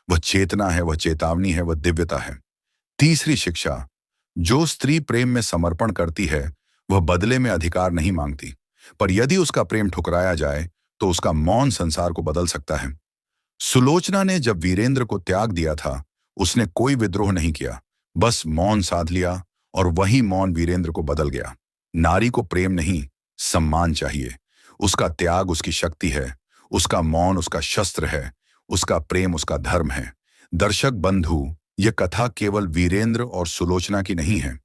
वह चेतना है, वह चेतावनी है, वह दिव्यता है। तीसरी शिक्षा, जो स्त्री प्रेम में समर्पण करती है वह बदले में अधिकार नहीं मांगती, पर यदि उसका प्रेम ठुकराया जाए तो उसका मौन संसार को बदल सकता है। सुलोचना ने जब वीरेंद्र को त्याग दिया था उसने कोई विद्रोह नहीं किया, बस मौन साध लिया और वही मौन वीरेंद्र को बदल गया। नारी को प्रेम नहीं, सम्मान चाहिए। उसका त्याग उसकी शक्ति है, उसका मौन उसका शस्त्र है, उसका प्रेम उसका धर्म है। दर्शक बंधु, यह कथा केवल वीरेंद्र और सुलोचना की नहीं है,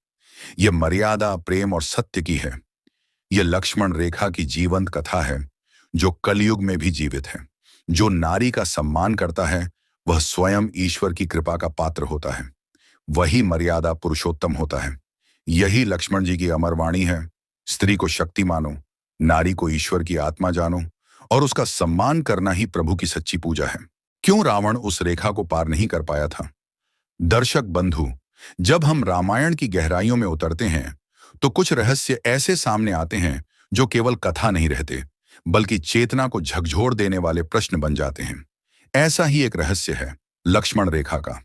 यह मर्यादा, प्रेम और सत्य की है। यह लक्ष्मण रेखा की जीवंत कथा है जो कलयुग में भी जीवित है। जो नारी का सम्मान करता है वह स्वयं ईश्वर की कृपा का पात्र होता है, वही मर्यादा पुरुषोत्तम होता है। यही लक्ष्मण जी की अमर वाणी है। स्त्री को शक्ति मानो, नारी को ईश्वर की आत्मा जानो और उसका सम्मान करना ही प्रभु की सच्ची पूजा है। क्यों रावण उस रेखा को पार नहीं कर पाया था? दर्शक बंधु, जब हम रामायण की गहराइयों में उतरते हैं तो कुछ रहस्य ऐसे सामने आते हैं जो केवल कथा नहीं रहते, बल्कि चेतना को झकझोर देने वाले प्रश्न बन जाते हैं। ऐसा ही एक रहस्य है लक्ष्मण रेखा का।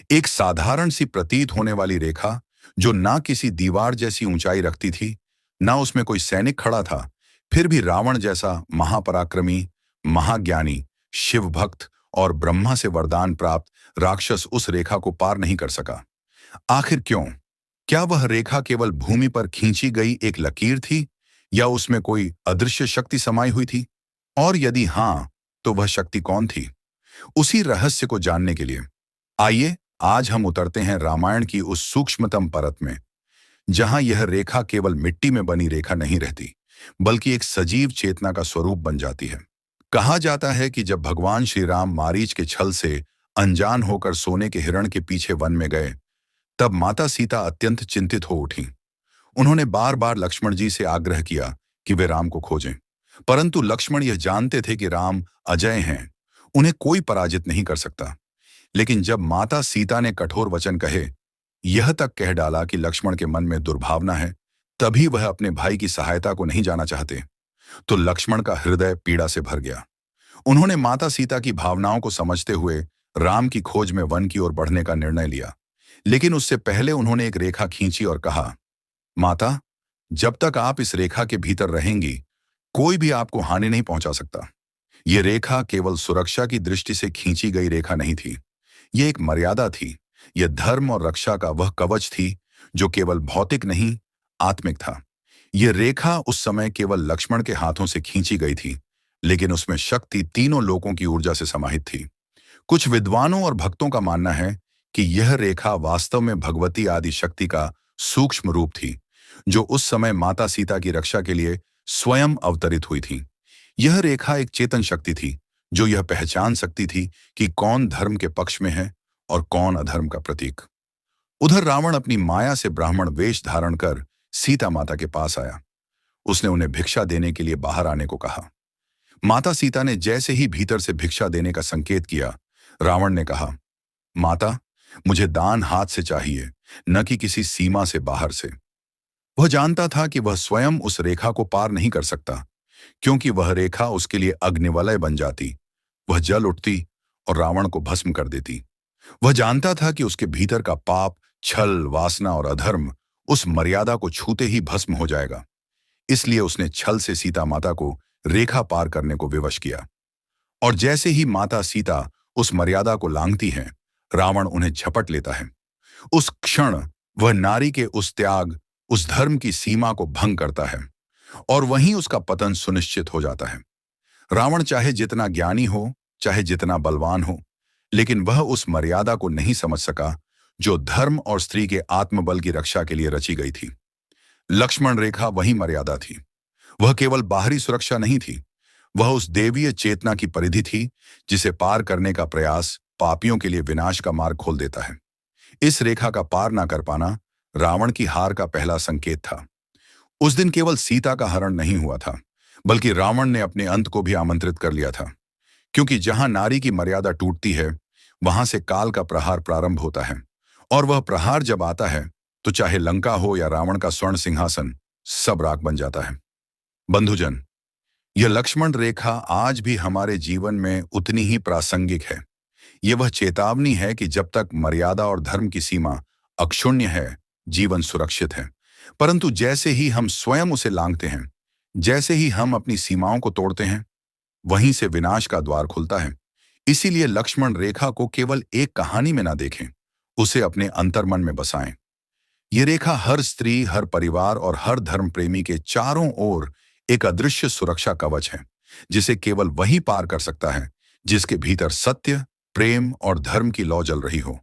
एक साधारण सी प्रतीत होने वाली रेखा जो ना किसी दीवार जैसी ऊंचाई रखती थी, ना उसमें कोई सैनिक खड़ा था। फिर भी रावण जैसा महापराक्रमी, महाज्ञानी, शिव भक्त और ब्रह्मा से वरदान प्राप्त राक्षस उस रेखा को पार नहीं कर सका। आखिर क्यों? क्या वह रेखा केवल भूमि पर खींची गई एक लकीर थी, या उसमें कोई अदृश्य शक्ति समाई हुई थी? और यदि हां, तो वह शक्ति कौन थी? उसी रहस्य को जानने के लिए आइए आज हम उतरते हैं रामायण की उस सूक्ष्मतम परत में, जहां यह रेखा केवल मिट्टी में बनी रेखा नहीं रहती, बल्कि एक सजीव चेतना का स्वरूप बन जाती है। कहा जाता है कि जब भगवान श्री राम मारीच के छल से अनजान होकर सोने के हिरण के पीछे वन में गए, तब माता सीता अत्यंत चिंतित हो उठी। उन्होंने बार बार लक्ष्मण जी से आग्रह किया कि वे राम को खोजें, परंतु लक्ष्मण यह जानते थे कि राम अजय हैं, उन्हें कोई पराजित नहीं कर सकता। लेकिन जब माता सीता ने कठोर वचन कहे, यह तक कह डाला कि लक्ष्मण के मन में दुर्भावना है, तभी वह अपने भाई की सहायता को नहीं जाना चाहते, तो लक्ष्मण का हृदय पीड़ा से भर गया। उन्होंने माता सीता की भावनाओं को समझते हुए राम की खोज में वन की ओर बढ़ने का निर्णय लिया। लेकिन उससे पहले उन्होंने एक रेखा खींची और कहा, माता, जब तक आप इस रेखा के भीतर रहेंगी, कोई भी आपको हानि नहीं पहुंचा सकता। यह रेखा केवल सुरक्षा की दृष्टि से खींची गई रेखा नहीं थी, यह एक मर्यादा थी। यह धर्म और रक्षा का वह कवच थी जो केवल भौतिक नहीं, आत्मिक था। यह रेखा उस समय केवल लक्ष्मण के हाथों से खींची गई थी, लेकिन उसमें शक्ति तीनों लोकों की ऊर्जा से समाहित थी। कुछ विद्वानों और भक्तों का मानना है कि यह रेखा वास्तव में भगवती आदि शक्ति का सूक्ष्म रूप थी, जो उस समय माता सीता की रक्षा के लिए स्वयं अवतरित हुई थी। यह रेखा एक चेतन शक्ति थी, जो यह पहचान सकती थी कि कौन धर्म के पक्ष में है और कौन अधर्म का प्रतीक। उधर रावण अपनी माया से ब्राह्मण वेश धारण कर सीता माता के पास आया। उसने उन्हें भिक्षा देने के लिए बाहर आने को कहा। माता सीता ने जैसे ही भीतर से भिक्षा देने का संकेत किया, रावण ने कहा, माता, मुझे दान हाथ से चाहिए, न कि किसी सीमा से बाहर से। वह जानता था कि वह स्वयं उस रेखा को पार नहीं कर सकता, क्योंकि वह रेखा उसके लिए अग्निवलय बन जाती। वह जल उठती और रावण को भस्म कर देती। वह जानता था कि उसके भीतर का पाप, छल, वासना और अधर्म उस मर्यादा को छूते ही भस्म हो जाएगा। इसलिए उसने छल से सीता माता को रेखा पार करने को विवश किया। और जैसे ही माता सीता उस मर्यादा को लांघती हैं, रावण उन्हें झपट लेता है। उस क्षण वह नारी के उस त्याग, उस धर्म की सीमा को भंग करता है, और वहीं उसका पतन सुनिश्चित हो जाता है। रावण चाहे जितना ज्ञानी हो, चाहे जितना बलवान हो, लेकिन वह उस मर्यादा को नहीं समझ सका जो धर्म और स्त्री के आत्मबल की रक्षा के लिए रची गई थी। लक्ष्मण रेखा वही मर्यादा थी। वह केवल बाहरी सुरक्षा नहीं थी, वह उस देवीय चेतना की परिधि थी जिसे पार करने का प्रयास पापियों के लिए विनाश का मार्ग खोल देता है। इस रेखा का पार ना कर पाना रावण की हार का पहला संकेत था। उस दिन केवल सीता का हरण नहीं हुआ था, बल्कि रावण ने अपने अंत को भी आमंत्रित कर लिया था। क्योंकि जहां नारी की मर्यादा टूटती है, वहां से काल का प्रहार प्रारंभ होता है, और वह प्रहार जब आता है, तो चाहे लंका हो या रावण का स्वर्ण सिंहासन, सब राख बन जाता है। बंधुजन, यह लक्ष्मण रेखा आज भी हमारे जीवन में उतनी ही प्रासंगिक है। यह वह चेतावनी है कि जब तक मर्यादा और धर्म की सीमा अक्षुण्य है, जीवन सुरक्षित है। परंतु जैसे ही हम स्वयं उसे लांघते हैं, जैसे ही हम अपनी सीमाओं को तोड़ते हैं, वहीं से विनाश का द्वार खुलता है। इसीलिए लक्ष्मण रेखा को केवल एक कहानी में ना देखें, उसे अपने अंतर्मन में बसाएं। ये रेखा हर स्त्री, हर परिवार और हर धर्म प्रेमी के चारों ओर एक अदृश्य सुरक्षा कवच है, जिसे केवल वही पार कर सकता है जिसके भीतर सत्य, प्रेम और धर्म की लौ जल रही हो।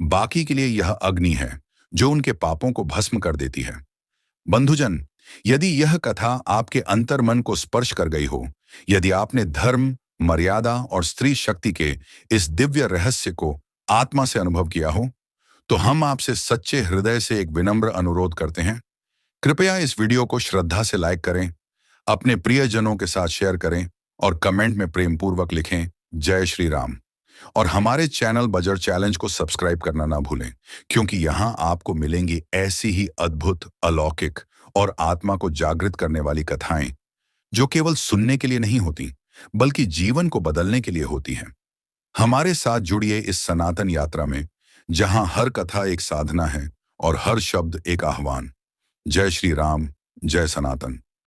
बाकी के लिए यह अग्नि है जो उनके पापों को भस्म कर देती है। बंधुजन, यदि यह कथा आपके अंतर्मन को स्पर्श कर गई हो, यदि आपने धर्म, मर्यादा और स्त्री शक्ति के इस दिव्य रहस्य को आत्मा से अनुभव किया हो, तो हम आपसे सच्चे हृदय से एक विनम्र अनुरोध करते हैं। कृपया इस वीडियो को श्रद्धा से लाइक करें, अपने प्रियजनों के साथ शेयर करें और कमेंट में प्रेम पूर्वक लिखें, जय श्री राम। और हमारे चैनल बजर चैलेंज को सब्सक्राइब करना ना भूलें, क्योंकि यहां आपको मिलेंगी ऐसी ही अद्भुत, अलौकिक और आत्मा को जागृत करने वाली कथाएं, जो केवल सुनने के लिए नहीं होती, बल्कि जीवन को बदलने के लिए होती हैं। हमारे साथ जुड़िए इस सनातन यात्रा में, जहां हर कथा एक साधना है और हर शब्द एक आह्वान। जय श्री राम, जय सनातन।